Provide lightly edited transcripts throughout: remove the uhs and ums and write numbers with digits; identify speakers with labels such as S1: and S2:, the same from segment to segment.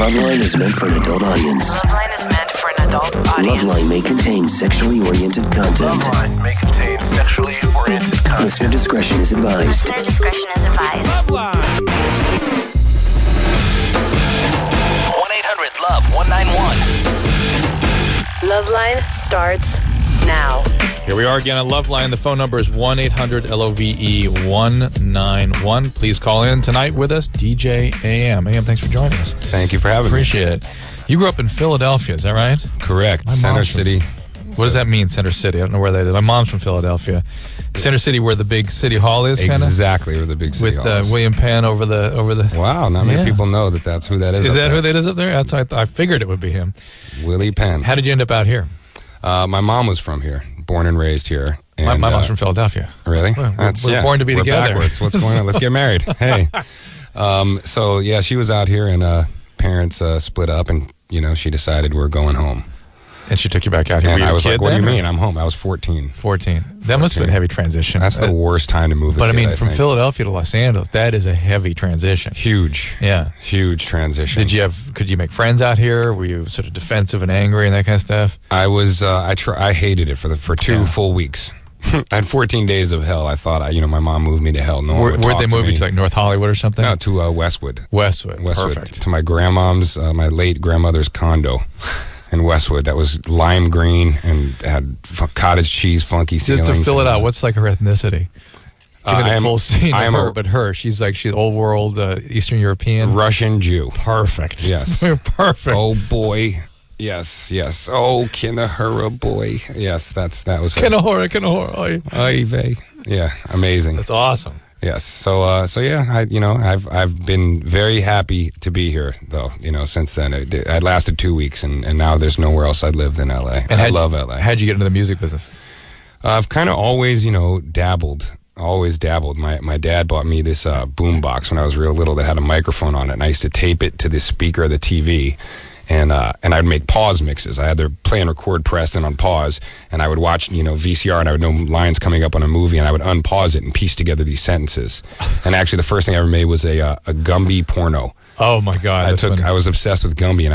S1: LoveLine is meant for an adult audience.
S2: LoveLine is meant for an adult audience.
S1: LoveLine may contain sexually oriented content.
S3: LoveLine may contain sexually oriented content.
S1: Listener discretion is advised.
S2: Listener discretion is advised.
S4: LoveLine.
S3: 1-800-LOVE-191.
S2: LoveLine starts now.
S4: Here we are again on LoveLine. The phone number is 1-800-LOVE-191. Please call in tonight with us, DJ AM. AM, thanks for joining us.
S5: Thank you for having
S4: Appreciate it. You grew up in Philadelphia, is that right?
S5: me. Correct.
S4: My
S5: Center
S4: mom's from-
S5: City.
S4: What does that mean, Center City? I don't know where that is. My mom's from Philadelphia. Center City, where the big city hall is, kind of?
S5: Exactly where the big city
S4: With
S5: hall is.
S4: William Penn over the.
S5: Wow, not many
S4: Yeah.
S5: people know that that's who that is.
S4: Is
S5: up
S4: that
S5: there.
S4: who that is up there? That's I figured it would be him.
S5: Willie Penn.
S4: How did you end up out here?
S5: My mom was from here, born and raised here.
S4: My
S5: And,
S4: mom's from Philadelphia.
S5: Really?
S4: Well, we're born to be
S5: we're
S4: together.
S5: Backwards. What's going on? Let's get married. Hey. So, yeah, she was out here, and parents split up, and, she decided we're going home.
S4: And she took you back out here.
S5: And
S4: Were you
S5: I
S4: a
S5: was
S4: kid
S5: like, what do you
S4: then, or-
S5: mean? I'm home. I was 14.
S4: 14. That must have been a heavy transition.
S5: That's the worst time to move a
S4: But I
S5: kid,
S4: mean, from
S5: think.
S4: Philadelphia to Los Angeles, that is a heavy transition.
S5: Huge.
S4: Yeah.
S5: Huge transition.
S4: Could you make friends out here? Were you sort of defensive and angry and that kind of stuff?
S5: I was, I hated it for 2 full weeks. I had 14 days of hell. I thought, my mom moved me to hell. No one would
S4: Where'd
S5: talk
S4: they move
S5: me.
S4: you to, like North Hollywood or something?
S5: No, to Westwood.
S4: Westwood.
S5: Westwood.
S4: Perfect.
S5: To my grandmom's, my late grandmother's condo in Westwood. That was lime green and had cottage cheese, funky ceilings.
S4: Just to fill it
S5: and,
S4: out, what's like her ethnicity? Give me the full scene
S5: I
S4: of
S5: am
S4: her,
S5: a
S4: but her. She's old world, Eastern European.
S5: Russian Jew.
S4: Perfect.
S5: Yes.
S4: Perfect.
S5: Oh, boy. Yes. Oh, Kinahura boy. Yes, that was her.
S4: Kinahora.
S5: Ay vey. Yeah, amazing.
S4: That's awesome.
S5: Yes. So yeah, I've been very happy to be here though. Since then, I lasted 2 weeks, and now there's nowhere else I'd live than LA. And I love LA.
S4: How'd you get into the music business?
S5: I've kind of always, dabbled. Always dabbled. My dad bought me this boom box when I was real little that had a microphone on it, and I used to tape it to the speaker of the TV. And I'd make pause mixes. I had their play and record pressed and on pause, and I would watch, VCR, and I would know lines coming up on a movie, and I would unpause it and piece together these sentences. And actually, the first thing I ever made was a Gumby porno.
S4: Oh my God!
S5: I was obsessed with Gumby, and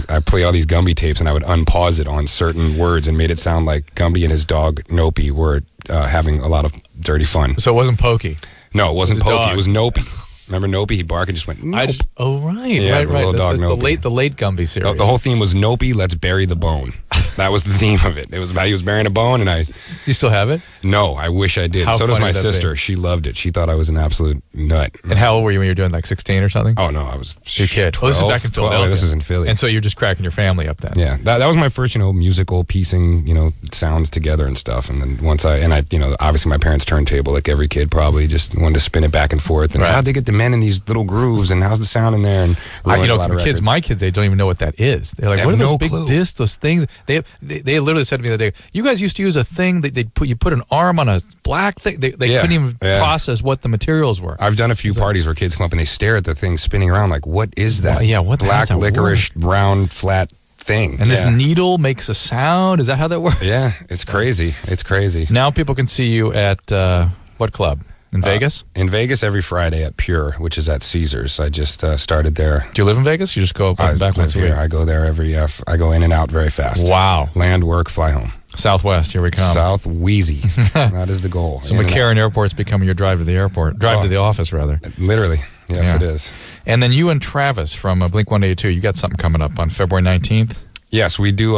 S5: I play all these Gumby tapes, and I would unpause it on certain words and made it sound like Gumby and his dog Nopey were having a lot of dirty fun.
S4: So it wasn't Pokey.
S5: No, it wasn't
S4: It was a
S5: Pokey.
S4: dog.
S5: It was Nopey. Remember Nopey? He'd bark and just went, nope.
S4: Right.
S5: Yeah,
S4: right.
S5: the little dog
S4: That's
S5: Nopey.
S4: the late Gumby series.
S5: The whole theme was Nopey, let's bury the bone. That was the theme of it. It was about he was burying a bone, and
S4: You still have it?
S5: No, I wish I did.
S4: How
S5: So does
S4: funny
S5: my
S4: would that
S5: sister.
S4: be?
S5: She loved it. She thought I was an absolute nut.
S4: And how old were you when you were doing 16 or something?
S5: Oh, no, I was
S4: You're a kid.
S5: 12,
S4: This is back in
S5: 12.
S4: Philadelphia.
S5: This is in Philly.
S4: And so you're just cracking your family up then.
S5: Yeah, that was my first, musical piecing, sounds together and stuff. And then once I, obviously my parents' turntable, like every kid probably just wanted to spin it back and forth. And
S4: Right.
S5: how'd they get the men in these little grooves, and how's the sound in there? And ruined a lot of records.
S4: my kids, they don't even know what that is. They're like,
S5: They
S4: what are
S5: have
S4: those
S5: no
S4: big
S5: clue.
S4: discs, those things? They literally said to me the other day, you guys used to use a thing that you put an arm on a black thing. They
S5: Yeah,
S4: couldn't even
S5: yeah.
S4: process what the materials were.
S5: I've done a few parties where kids come up and they stare at the thing spinning around like, what is that?
S4: What the hell
S5: black
S4: does that
S5: licorice round flat thing?
S4: And this
S5: Yeah.
S4: needle makes a sound. Is that how that works?
S5: Yeah, it's crazy. It's crazy.
S4: Now people can see you at what club? In Vegas?
S5: In Vegas every Friday at Pure, which is at Caesars. I just started there.
S4: Do you live in Vegas? You just go up
S5: I
S4: and back
S5: live
S4: once a week?
S5: here. I go there I go in and out very fast.
S4: Wow.
S5: Land, work, fly home.
S4: Southwest, here we come.
S5: South Wheezy. That is the goal.
S4: So
S5: In and
S4: McCarran Airport's becoming your drive to the airport. Drive to the office, rather.
S5: out. Literally. Yes,
S4: Yeah.
S5: it is.
S4: And then you and Travis from Blink-182, you got something coming up on February 19th?
S5: Yes, we do.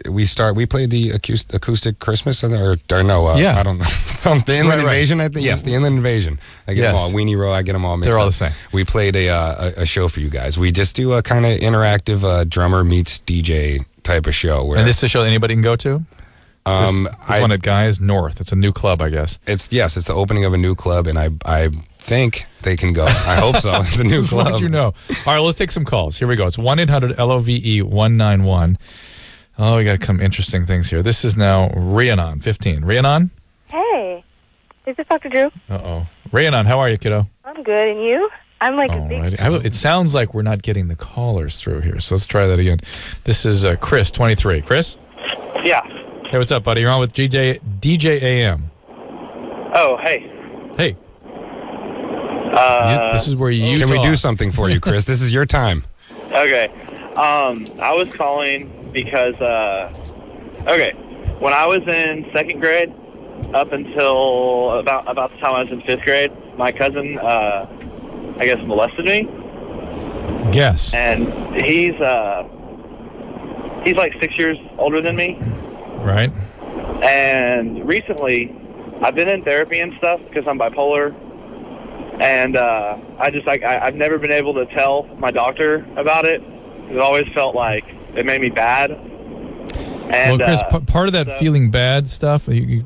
S5: We played the acoustic Christmas, or no,
S4: Yeah.
S5: I don't know. The Inland
S4: Right.
S5: Invasion, I think. Yes, the Inland Invasion. I get them
S4: Yes.
S5: all. Weenie Row, I get them all mixed
S4: They're all
S5: up.
S4: the same.
S5: We played a show for you guys. We just do a kind of interactive drummer meets DJ type of show. Where,
S4: And this is a show anybody can go to? This one at Guys North. It's a new club, I guess.
S5: It's the opening of a new club, and I think they can go. I hope so. It's a new club.
S4: How'd you know? All right, let's take some calls. Here we go. It's 1-800-LOVE-191. Oh, we got some interesting things here. This is now Rhiannon, 15. Rhiannon?
S6: Hey, is this Dr. Drew?
S4: Uh-oh. Rhiannon, how are you, kiddo?
S6: I'm good, and you? I'm like a big...
S4: Alrighty. It sounds like we're not getting the callers through here, so let's try that again. This is Chris, 23. Chris?
S7: Yeah.
S4: Hey, what's up, buddy? You're on with DJ AM.
S7: Oh, hey.
S4: Hey. This is where you
S5: Can we
S4: talk.
S5: do something for you, Chris? This is your time.
S7: Okay. I was calling because, when I was in second grade, up until about the time I was in fifth grade, my cousin, I guess, molested me.
S4: Yes.
S7: And he's like 6 years older than me.
S4: Right.
S7: And recently, I've been in therapy and stuff because I'm bipolar. And I've never been able to tell my doctor about it. It always felt like it made me bad. And,
S4: well, Chris, part of that feeling bad stuff, you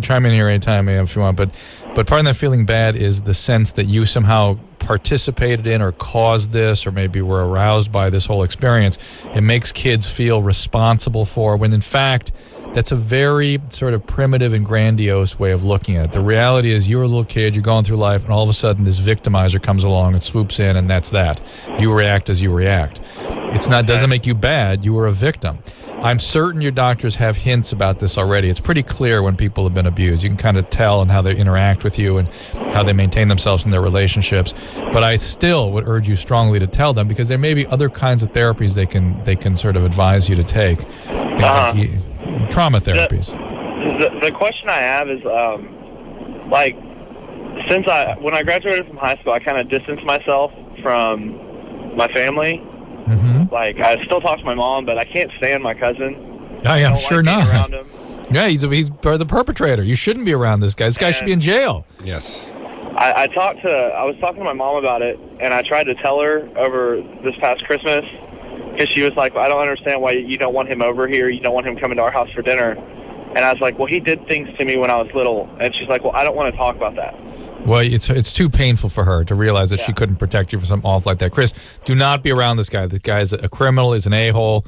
S4: chime in here anytime if you want, but part of that feeling bad is the sense that you somehow participated in or caused this or maybe were aroused by this whole experience. It makes kids feel responsible for when, in fact, that's a very sort of primitive and grandiose way of looking at it. The reality is you're a little kid, you're going through life, and all of a sudden this victimizer comes along and swoops in, and that's that. You react as you react. Doesn't make you bad. You were a victim. I'm certain your doctors have hints about this already. It's pretty clear when people have been abused. You can kind of tell in how they interact with you and how they maintain themselves in their relationships. But I still would urge you strongly to tell them, because there may be other kinds of therapies they can sort of advise you to take. Things like trauma therapies.
S7: The question I have is, when I graduated from high school, I kind of distanced myself from my family.
S4: Mm-hmm.
S7: Like, I still talk to my mom, but I can't stand my cousin.
S4: Yeah, I'm sure not.
S7: Around him.
S4: Yeah, he's the perpetrator. You shouldn't be around this guy. This guy should be in jail.
S5: Yes.
S7: I was talking to my mom about it, and I tried to tell her over this past Christmas, because she was like, I don't understand why you don't want him over here. You don't want him coming to our house for dinner. And I was like, well, he did things to me when I was little. And she's like, well, I don't want to talk about that.
S4: Well, it's too painful for her to realize that she couldn't protect you from something awful like that. Chris, do not be around this guy. This guy is a criminal. He's an a-hole.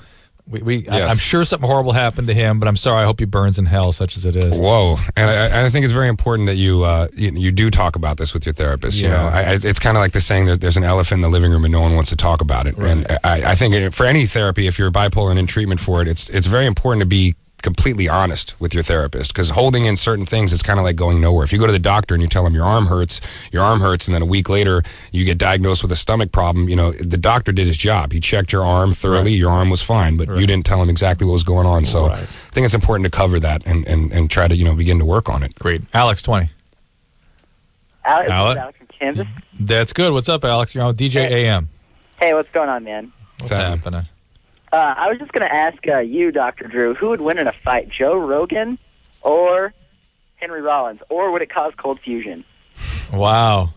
S5: Yes.
S4: I'm sure something horrible happened to him, but I'm sorry. I hope he burns in hell, such as it is.
S5: Whoa! And I think it's very important that you do talk about this with your therapist. You know, it's kind of like the saying that there's an elephant in the living room and no one wants to talk about it. Right. And I think for any therapy, if you're bipolar and in treatment for it, it's very important to be completely honest with your therapist, because holding in certain things is kind of like going nowhere. If you go to the doctor and you tell him your arm hurts, and then a week later you get diagnosed with a stomach problem, the doctor did his job. He checked your arm thoroughly. Right. Your arm was fine, but you didn't tell him exactly what was going on. So I think it's important to cover that and try to begin to work on it.
S4: Great. Alex, 20.
S8: Alex from Kansas.
S4: That's good. What's up, Alex? You're on DJ AM.
S8: Hey, what's going on, man?
S4: What's happening?
S8: I was just going to ask you, Dr. Drew, who would win in a fight, Joe Rogan or Henry Rollins, or would it cause cold fusion?
S4: Wow.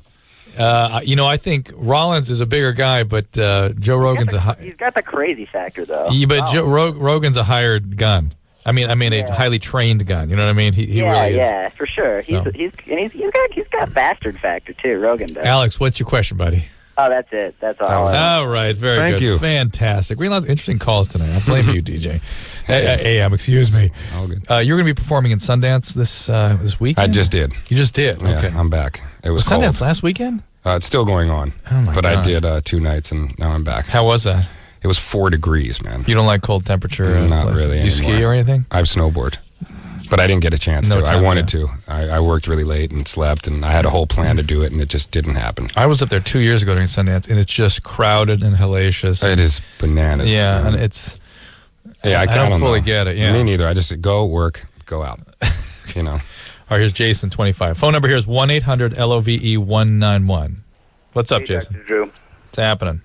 S4: I think Rollins is a bigger guy, but Joe Rogan's
S8: he's got the crazy factor, though.
S4: Yeah, but Joe Rogan's a hired gun. I mean, a highly trained gun. You know what I mean? He really is.
S8: Yeah, for sure.
S4: So.
S8: He's got bastard factor too. Rogan does.
S4: Alex, what's your question, buddy?
S8: Oh, that's it. That's all.
S4: All right, very good.
S5: Thank you.
S4: Fantastic. We had lots of interesting calls tonight. I blame you, DJ. AM, excuse me.
S5: All good.
S4: You're going to be performing in Sundance this weekend?
S5: I just did.
S4: You just did?
S5: Yeah,
S4: okay.
S5: I'm back. It was
S4: Sundance
S5: cold.
S4: last weekend?
S5: It's still going on.
S4: Oh, my
S5: But
S4: God.
S5: I did 2 nights, and now I'm back.
S4: How was that?
S5: It was 4 degrees, man.
S4: You don't like cold temperature?
S5: Not
S4: places?
S5: really
S4: Do you ski
S5: anymore.
S4: or anything?
S5: I've snowboard. But I didn't get a chance
S4: No
S5: to.
S4: time,
S5: I wanted
S4: yeah.
S5: to. I worked really late and slept, and I had a whole plan to do it, and it just didn't happen.
S4: I was up there 2 years ago during Sundance, and it's just crowded and hellacious.
S5: It is bananas.
S4: Yeah,
S5: man.
S4: and it's...
S5: Yeah, I
S4: don't fully
S5: know.
S4: get it, yeah.
S5: Me neither. I just go work, go out.
S4: All right, here's Jason, 25. Phone number here is 1-800-LOVE-191. What's up, Jason?
S9: Dr. Drew.
S4: What's happening?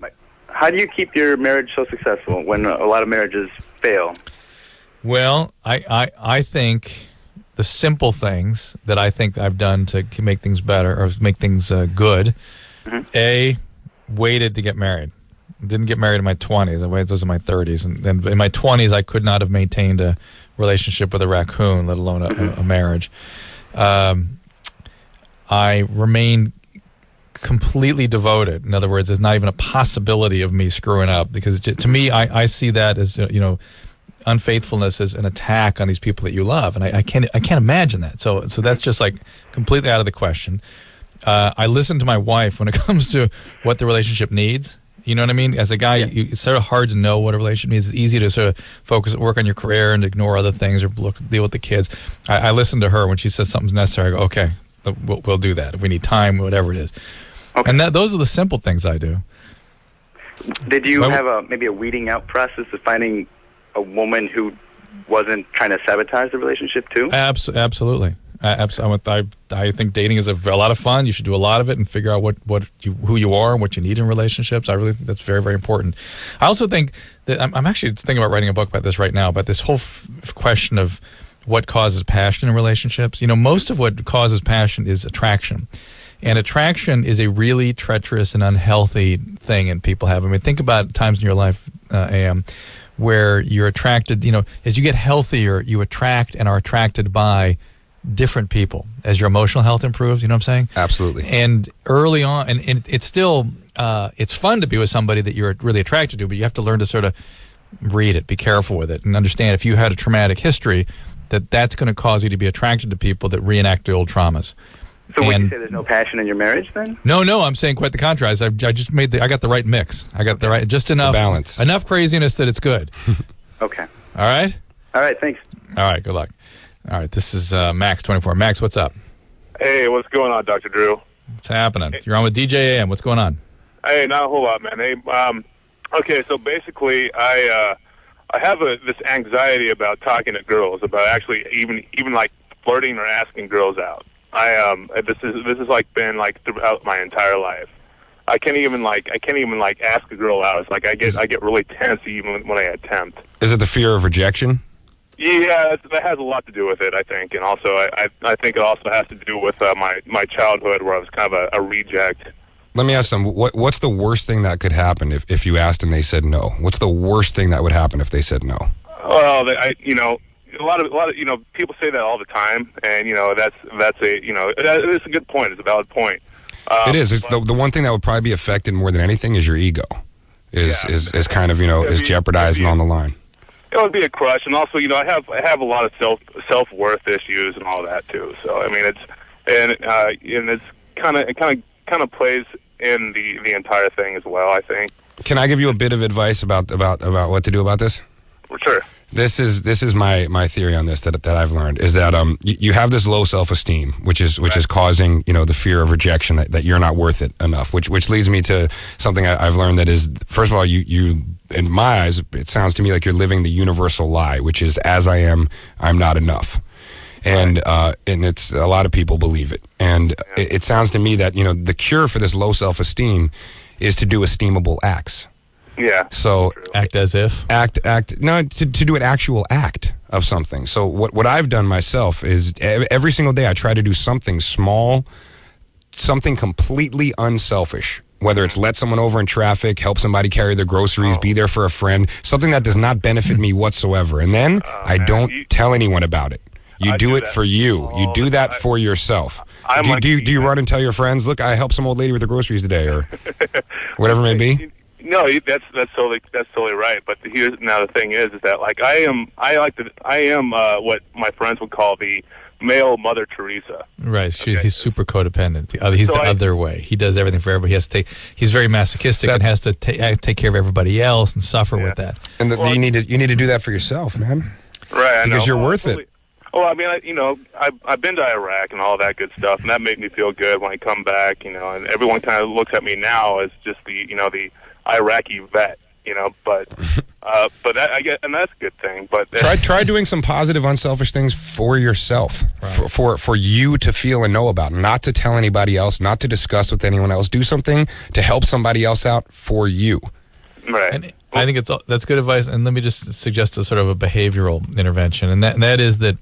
S9: How do you keep your marriage so successful when a lot of marriages fail?
S4: Well, I think the simple things that I think I've done to make things better or make things good, A, waited to get married. Didn't get married in my 20s. I waited those in my 30s. And then in my 20s, I could not have maintained a relationship with a raccoon, let alone a marriage. I remained completely devoted. In other words, there's not even a possibility of me screwing up, because to me, I see that as, unfaithfulness as an attack on these people that you love, and I can't imagine that. So that's just like completely out of the question. I listen to my wife when it comes to what the relationship needs. You know what I mean? As a guy, it's sort of hard to know what a relationship needs. It's easy to sort of work on your career and ignore other things or deal with the kids. I listen to her when she says something's necessary. I go, okay, we'll do that if we need time, whatever it is. Okay. And those are the simple things I do.
S9: Did you have maybe a weeding out process of finding a woman who wasn't trying to sabotage the relationship too?
S4: Absolutely. I think dating is a lot of fun. You should do a lot of it and figure out who you are and what you need in relationships. I really think that's very, very important. I also think that I'm actually thinking about writing a book about this right now, about this whole question of what causes passion in relationships. Most of what causes passion is attraction. And attraction is a really treacherous and unhealthy thing and people have. I mean, think about times in your life, AM, where you're attracted, as you get healthier, you attract and are attracted by different people as your emotional health improves. You know what I'm saying?
S5: Absolutely.
S4: And early on, and it's still, it's fun to be with somebody that you're really attracted to, but you have to learn to sort of read it, be careful with it, and understand if you had a traumatic history, that's going to cause you to be attracted to people that reenact the old traumas.
S9: So would you say there's no passion in your marriage then?
S4: No, I'm saying quite the contrary. I just I got the right mix. I got the right, just enough
S5: balance,
S4: enough craziness that it's good.
S9: Okay.
S4: All right.
S9: All right. Thanks.
S4: All right. Good luck. All right. This is Max 24. Max, what's up?
S10: Hey, what's going on, Dr. Drew?
S4: What's happening? You're on with DJ AM. What's going on?
S10: Hey, not a whole lot, man. Hey, okay. So basically, I have this anxiety about talking to girls, about actually even like flirting or asking girls out. This is like been like throughout my entire life. I can't even ask a girl out. It's like I get really tense even when I attempt.
S5: Is it the fear of rejection?
S10: Yeah, that has a lot to do with it, I think, and also I think it also has to do with my childhood where I was kind of a reject.
S5: Let me ask them, what's the worst thing that could happen if you asked and they said no? What's the worst thing that would happen if they said no?
S10: Well, a lot of people say that all the time, and that's a good point. It's a valid point.
S5: It is. It's the one thing that would probably be affected more than anything is your ego, is kind of is jeopardized and on the line.
S10: It would be a crush, and also I have a lot of self-worth issues and all that too. So I mean it's kind of plays in the entire thing as well, I think.
S5: Can I give you a bit of advice about what to do about this?
S10: Sure.
S5: This is my theory on this that I've learned is that you have this low self-esteem which is causing the fear of rejection that you're not worth it enough, which leads me to something I've learned that is, first of all, you in my eyes it sounds to me like you're living the universal lie, which is as I am, I'm not enough. And it's a lot of people believe it, and it sounds to me that the cure for this low self-esteem is to do esteemable acts.
S10: Yeah.
S5: So
S4: act as if
S5: to do an actual act of something. So what I've done myself is every single day I try to do something small, something completely unselfish. Whether it's let someone over in traffic, help somebody carry their groceries, be there for a friend, something that does not benefit me whatsoever. And then I don't tell anyone about it. You do it for you. You do that for yourself. Do you run and tell your friends, look, I helped some old lady with her groceries today, or whatever it may be?
S10: No, that's totally right. But the thing is that like I am what my friends would call the male Mother Teresa.
S4: Right. He's super codependent. He's the other way. He does everything for everybody. He's very masochistic and has to take care of everybody else and suffer with that.
S5: And you need to do that for yourself, man.
S10: Right.
S5: Because you're worth it.
S10: Well, I mean, I've been to Iraq and all that good stuff, and that made me feel good when I come back. And everyone kind of looks at me now as just the Iraqi vet, but that, I guess, and that's a good thing. But
S5: try doing some positive, unselfish things for yourself, right. for you to feel and know about, not to tell anybody else, not to discuss with anyone else. Do something to help somebody else out for you.
S10: Right.
S4: And I think that's good advice. And let me just suggest a sort of a behavioral intervention, and that is that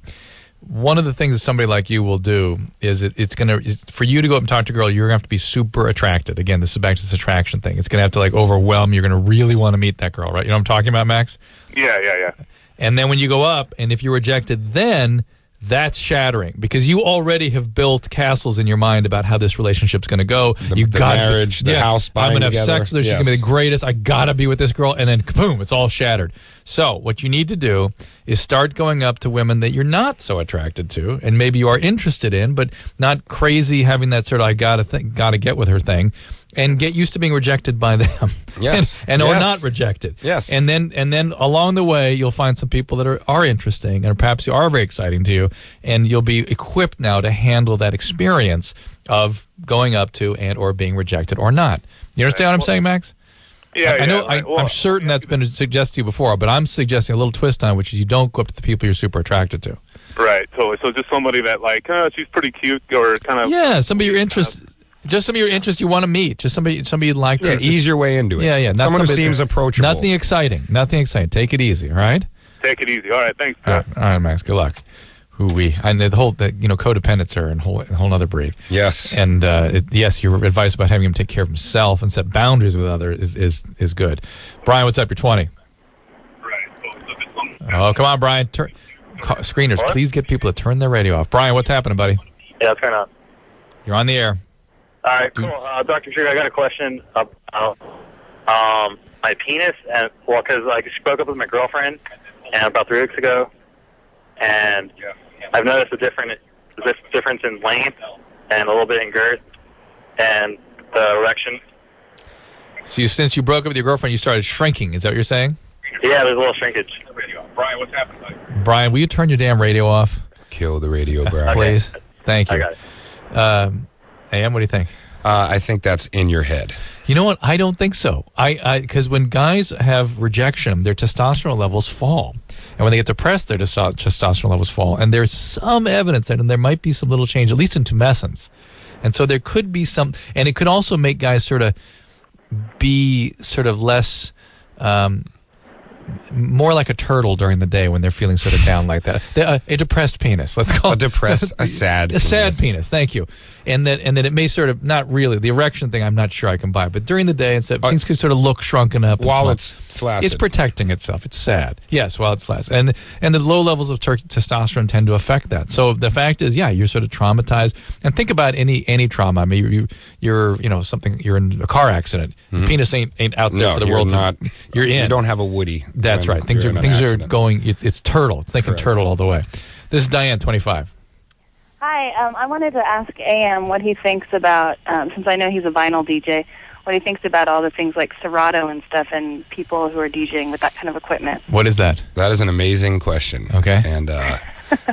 S4: one of the things that somebody like you will do is it's going to, for you to go up and talk to a girl, you're going to have to be super attracted. Again, this is back to this attraction thing. It's going to have to like overwhelm. You're going to really want to meet that girl, right? You know what I'm talking about, Max?
S10: Yeah.
S4: And then when you go up, and if you're rejected, then that's shattering because you already have built castles in your mind about how this relationship's going to go.
S5: The marriage, the house, buying
S4: I'm going to have
S5: together.
S4: sex with her. She's going to be the greatest. I got to be with this girl. And then, boom, it's all shattered. So what you need to do is start going up to women that you're not so attracted to and maybe you are interested in, but not crazy having that sort of I got to get with her thing. And get used to being rejected by them,
S5: yes,
S4: or not rejected,
S5: yes.
S4: And then along the way, you'll find some people that are interesting, and perhaps are very exciting to you, and you'll be equipped now to handle that experience of going up to and or being rejected or not. You understand what I'm saying, Max?
S10: Yeah,
S4: I know.
S10: yeah, right. Well,
S4: I'm certain that's been suggested to you before, but I'm suggesting a little twist on it, which is you don't go up to the people you're super attracted to.
S10: Right, totally. So just somebody that like, she's pretty cute, or kind of.
S4: Yeah, somebody you're interested. Just some of your interests you want to meet. Just somebody you'd like to.
S5: Ease your way into it.
S4: Yeah, yeah. Not
S5: Someone who
S4: somebody
S5: seems approachable.
S4: Nothing exciting. Take it easy. All right.
S10: Take it easy. All right, thanks.
S4: All right, Max. Good luck. And the whole codependents are a whole other breed.
S5: Yes.
S4: And yes, your advice about having him take care of himself and set boundaries with others is good. Brian, what's up? You're 20. Oh, come on, Brian. Screeners, please get people to turn their radio off. Brian, what's happening, buddy?
S11: Yeah, turn on.
S4: You're on the air.
S11: All right, cool. Dr. Drew, I got a question about my penis. And because I broke up with my girlfriend about 3 weeks ago, and I've noticed a difference in length and a little bit in girth and the erection.
S4: So since you broke up with your girlfriend, you started shrinking. Is that what you're saying?
S11: Yeah, there's a little shrinkage.
S10: Brian, what's happening, buddy?
S4: Brian, will you turn your damn radio off?
S5: Kill the radio, Brian.
S4: Please. Thank you.
S11: I got it.
S4: AM, what do you think?
S5: I think that's in your head.
S4: You know what? I don't think so. Because when guys have rejection, their testosterone levels fall. And when they get depressed, their testosterone levels fall. And there's some evidence that there might be some little change, at least in tumescence. And so there could be some, and it could also make guys sort of be sort of less, more like a turtle during the day when they're feeling sort of down like that. A depressed penis, let's call it.
S5: A sad penis.
S4: A sad penis, thank you. And then it may sort of, not really, the erection thing I'm not sure I can buy, but during the day, things could sort of look shrunken up.
S5: While it's flaccid.
S4: It's protecting itself. It's sad. Yes, while it's flaccid. And the low levels of testosterone tend to affect that. So the fact is, yeah, you're sort of traumatized. And think about any trauma. I mean, you're in a car accident.
S5: Mm-hmm.
S4: Your penis ain't out there for the world. You're in.
S5: You don't have a Woody.
S4: That's right. Things are going. It's turtle. It's thinking turtle all the way. This is Diane, 25.
S6: Hi. I wanted to ask AM what he thinks about, since I know he's a vinyl DJ, what he thinks about all the things like Serato and stuff and people who are DJing with that kind of equipment.
S4: What is that?
S5: That is an amazing question.
S4: Okay.
S5: And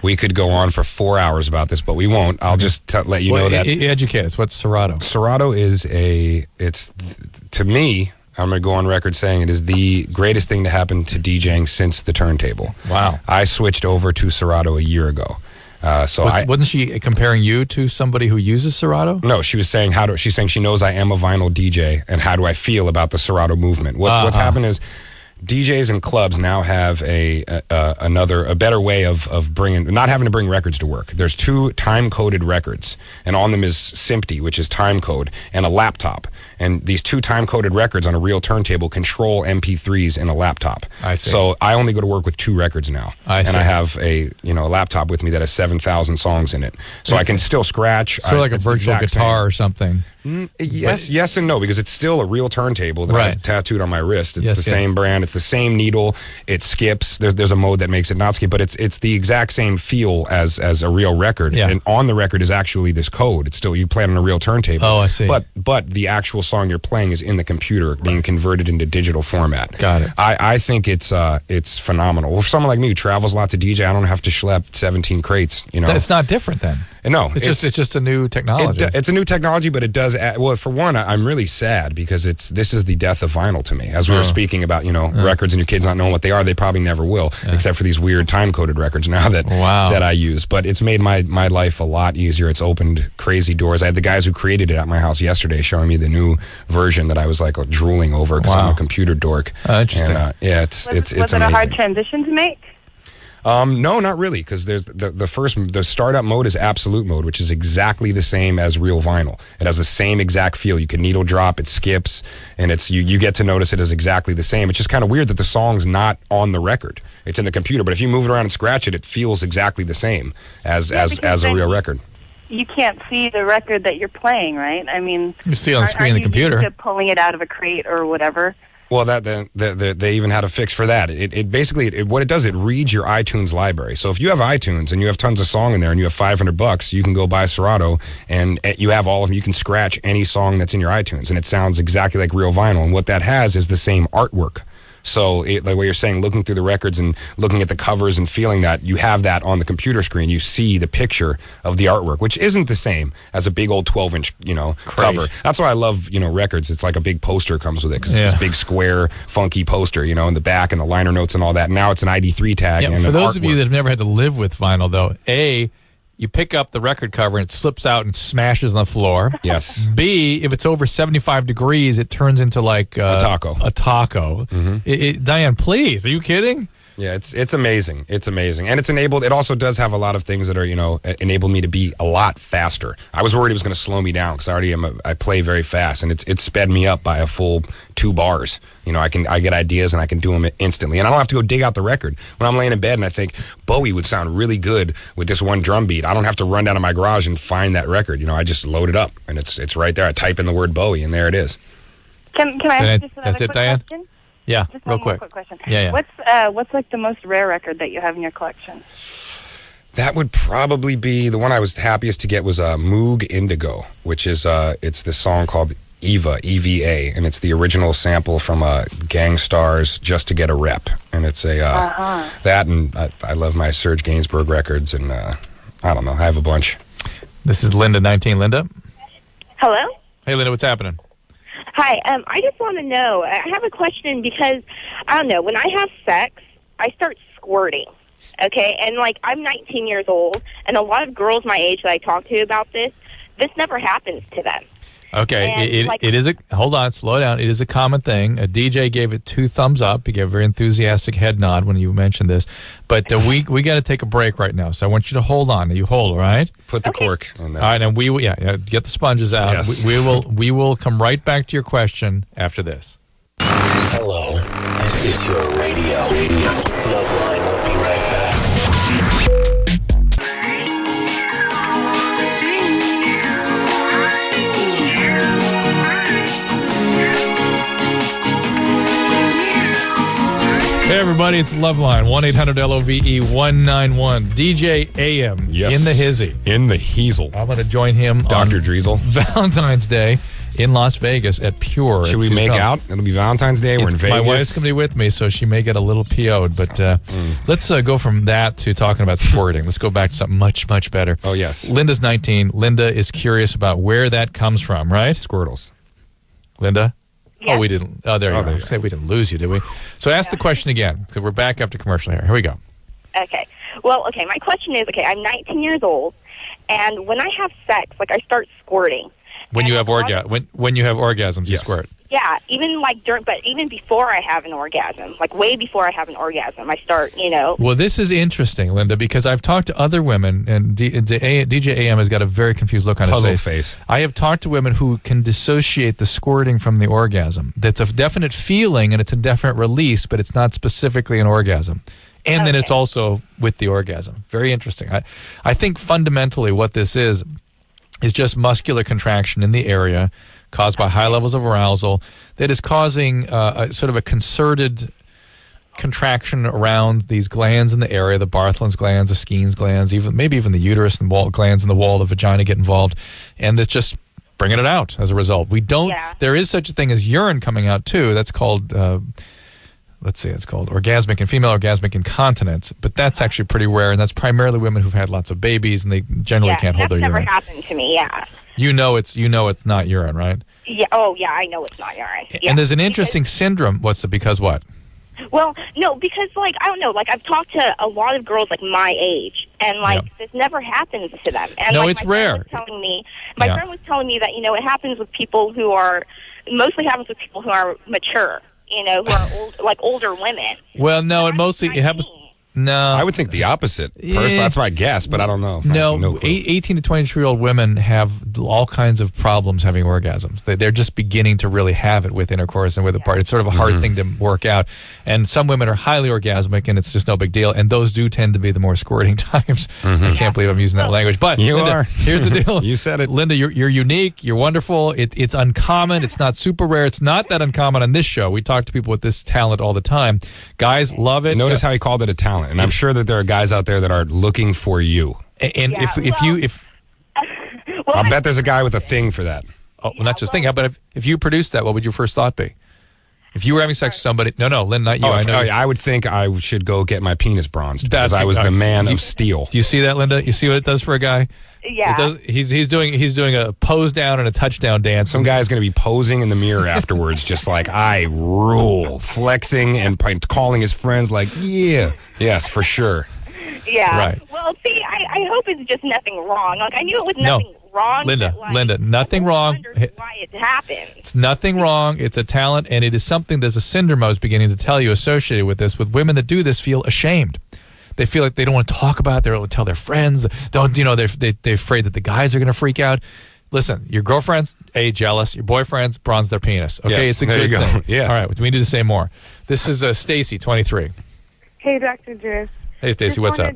S5: we could go on for 4 hours about this, but we won't. I'll just let you know that.
S4: Educate us. What's Serato?
S5: Serato is to me, I'm going to go on record saying it is the greatest thing to happen to DJing since the turntable.
S4: Wow.
S5: I switched over to Serato a year ago.
S4: Wasn't she comparing you to somebody who uses Serato?
S5: No, she was saying she's saying she knows I am a vinyl DJ, and how do I feel about the Serato movement? What's happened is DJs and clubs now have a better way of not having to bring records to work. There's 2 time-coded records, and on them is SMPTE, which is time code, and a laptop. And these 2 time-coded records on a real turntable control MP3s in a laptop.
S4: I see.
S5: So I only go to work with 2 records now.
S4: I see.
S5: And I have a laptop with me that has 7,000 songs in it. So I can still scratch.
S4: Like a virtual guitar or something.
S5: Yes and no, because it's still a real turntable that I have tattooed on my wrist. It's the same brand. It's the same needle. It skips. There's a mode that makes it not skip, but it's the exact same feel as a real record.
S4: Yeah.
S5: And on the record is actually this code. It's still, you play it on a real turntable.
S4: Oh, I see.
S5: But the actual song you're playing is in the computer being converted into digital format.
S4: Got it.
S5: I think it's phenomenal. Well, for someone like me who travels a lot to DJ, I don't have to schlep 17 crates.
S4: It's not different then.
S5: No,
S4: it's just a new technology.
S5: It's a new technology, but it does. For one, I'm really sad because this is the death of vinyl to me. As we were speaking about, records and your kids not knowing what they are, they probably never will, except for these weird time-coded records now that I use. But it's made my life a lot easier. It's opened crazy doors. I had the guys who created it at my house yesterday showing me the new version that I was like drooling over because I'm a computer dork.
S4: Interesting.
S5: And, it's
S6: was
S5: amazing.
S6: it a hard transition to make?
S5: No, not really, because there's the startup mode is absolute mode, which is exactly the same as real vinyl. It has the same exact feel. You can needle drop, it skips, and it's you get to notice it as exactly the same. It's just kind of weird that the song's not on the record. It's in the computer, but if you move it around and scratch it, it feels exactly the same as a real record.
S6: You can't see the record that you're playing, right? I mean,
S4: you see it on the screen of the computer.
S6: Used to pulling it out of a crate or whatever.
S5: Well, they even had a fix for that. It basically what it does, it reads your iTunes library. So if you have iTunes and you have tons of song in there and you have $500, you can go buy Serato and you have all of them. You can scratch any song that's in your iTunes and it sounds exactly like real vinyl. And what that has is the same artwork. So, like what you're saying, looking through the records and looking at the covers and feeling that you have that on the computer screen, you see the picture of the artwork, which isn't the same as a big old 12-inch, cover. That's why I love, records. It's like a big poster comes with it because it's this big square, funky poster, in the back and the liner notes and all that. Now it's an ID3 tag.
S4: Yeah,
S5: and
S4: for those
S5: artwork.
S4: of you that have never had to live with vinyl, though, A, you pick up the record cover and it slips out and smashes on the floor.
S5: Yes.
S4: B, if it's over 75 degrees, it turns into like
S5: a taco.
S4: A taco. Diane, please, are you kidding?
S5: Yeah, it's amazing. It's amazing. And it's enabled. It also does have a lot of things that are, enabled me to be a lot faster. I was worried it was going to slow me down because I play very fast, and it's sped me up by a full 2 bars. I get ideas and I can do them instantly. And I don't have to go dig out the record. When I'm laying in bed and I think Bowie would sound really good with this one drum beat, I don't have to run down to my garage and find that record. I just load it up and it's right there. I type in the word Bowie and there it is.
S6: Can I ask just another quick
S4: Diane?
S6: question?
S4: Yeah,
S6: just
S4: real
S6: one more
S4: quick.
S6: question.
S4: Yeah.
S6: What's like the most rare record that you have in your collection?
S5: That would probably be the one I was happiest to get was Moog Indigo, which is it's this song called Eva, EVA, and it's the original sample from Gang Star's Just to Get a Rep, and it's a that, and I love my Serge Gainsbourg records, and I don't know, I have a bunch.
S4: This is Linda 19. Linda?
S12: Hello?
S4: Hey, Linda, what's happening?
S12: Hi, I just want to know, I have a question because, I don't know, when I have sex, I start squirting, okay? And, I'm 19 years old, and a lot of girls my age that I talk to about this never happens to them.
S4: Okay,
S12: And,
S4: it is hold on, slow down. It is a common thing. A DJ gave it 2 thumbs up. He gave a very enthusiastic head nod when you mentioned this. But we got to take a break right now, so I want you to hold on. You hold, all right?
S5: Put the cork on that.
S4: All right, and we will, get the sponges out.
S5: Yes.
S4: We will come right back to your question after this.
S1: Hello, this is your radio. LoveLine will be right back.
S4: Hey, everybody, it's LoveLine, 1-800-LOVE-191. DJ AM in the hizzy.
S5: In the Heasel.
S4: I'm going to join him
S5: Dr.
S4: on
S5: Driesel.
S4: Valentine's Day in Las Vegas at Pure.
S5: Should we make out? It'll be Valentine's Day. We're in Vegas.
S4: My wife's going to be with me, so she may get a little PO'd. But let's go from that to talking about squirting. Let's go back to something much, much better.
S5: Oh, yes.
S4: Linda's 19. Linda is curious about where that comes from, right?
S5: Squirtles.
S4: Linda?
S12: Yes.
S4: Oh, we didn't. Oh, there you go. I was gonna say we didn't lose you, did we? So ask the question again, because we're back after commercial here. Here we go.
S12: Okay. Well, okay, my question is, I'm 19 years old, and when I have sex, I start squirting.
S4: When you have when you have orgasms, you
S5: Yes.
S4: squirt.
S12: Yeah, even even before I have an orgasm, way before I have an orgasm, I start,
S4: Well, this is interesting, Linda, because I've talked to other women, and DJ AM has got a very confused look on his
S5: Puzzled
S4: face.
S5: face.
S4: I have talked to women who can dissociate the squirting from the orgasm. That's a definite feeling, and it's a definite release, but it's not specifically an orgasm. And then it's also with the orgasm. Very interesting. I think fundamentally what this is just muscular contraction in the area caused by high levels of arousal that is causing sort of a concerted contraction around these glands in the area, the Bartholin's glands, the Skene's glands, maybe even the uterus and glands in the wall of the vagina get involved, and it's just bringing it out as a result. There is such a thing as urine coming out too. That's called, it's called orgasmic and female orgasmic incontinence, but that's actually pretty rare, and that's primarily women who've had lots of babies, and they generally can't hold their
S12: that's
S4: urine.
S12: never happened to me, yeah.
S4: You know it's not urine, right?
S12: Yeah. Oh, yeah, I know it's not urine. Yeah.
S4: And there's an interesting syndrome. Because what?
S12: Well, no, because, I don't know, I've talked to a lot of girls, my age, and, this never happens to them. And,
S4: no, it's rare.
S12: My friend was telling me that, it happens with people who are, mostly happens with people who are mature, who are older women.
S4: Well, no, it happens. No,
S5: I would think the opposite. Personally, that's my guess, but I don't know.
S4: No, 18 to 22-year-old women have all kinds of problems having orgasms. They're just beginning to really have it with intercourse and with a partner. It's sort of a hard thing to work out. And some women are highly orgasmic, and it's just no big deal. And those do tend to be the more squirting types. I can't believe I'm using that language. But Linda, here's the deal.
S5: You said it.
S4: Linda, you're unique. You're wonderful. It's uncommon. It's not super rare. It's not that uncommon on this show. We talk to people with this talent all the time. Guys love it.
S5: Notice how he called it a talent. And I'm sure that there are guys out there that are looking for you.
S4: And
S5: I'll bet there's a guy with a thing for that.
S4: Oh, well, not just thing. But if you produced that, what would your first thought be? If you were having sex with somebody, no, Lynn, not you.
S5: Oh,
S4: I know.
S5: I would think I should go get my penis bronzed because I was the man of steel.
S4: Do you see that, Linda? You see what it does for a guy?
S6: Yeah.
S4: It does, he's doing a pose down and a touchdown dance.
S5: Some guy's going to be posing in the mirror afterwards, just like, I rule, flexing and calling his friends like, yeah. Yes, for sure.
S12: Yeah.
S4: Right.
S12: Well, see, I hope it's just nothing wrong. Like, I knew it was nothing wrong.
S4: Linda,
S12: but, like,
S4: Linda, nothing wrong.
S12: Why it happened.
S4: It's nothing wrong. It's a talent, and it is something. There's a syndrome I was beginning to tell you associated with this. With women that do this, feel ashamed. They feel like they don't want to talk about it. They don't want to tell their friends. They're afraid that the guys are going to freak out. Listen, your girlfriend's jealous. Your boyfriend's bronze their penis. Okay,
S5: yes,
S4: it's a good thing.
S5: Yeah.
S4: All right, we need to say more. This is Stacy, 23.
S13: Hey, Dr. Drew.
S4: Hey, Stacy, what's up?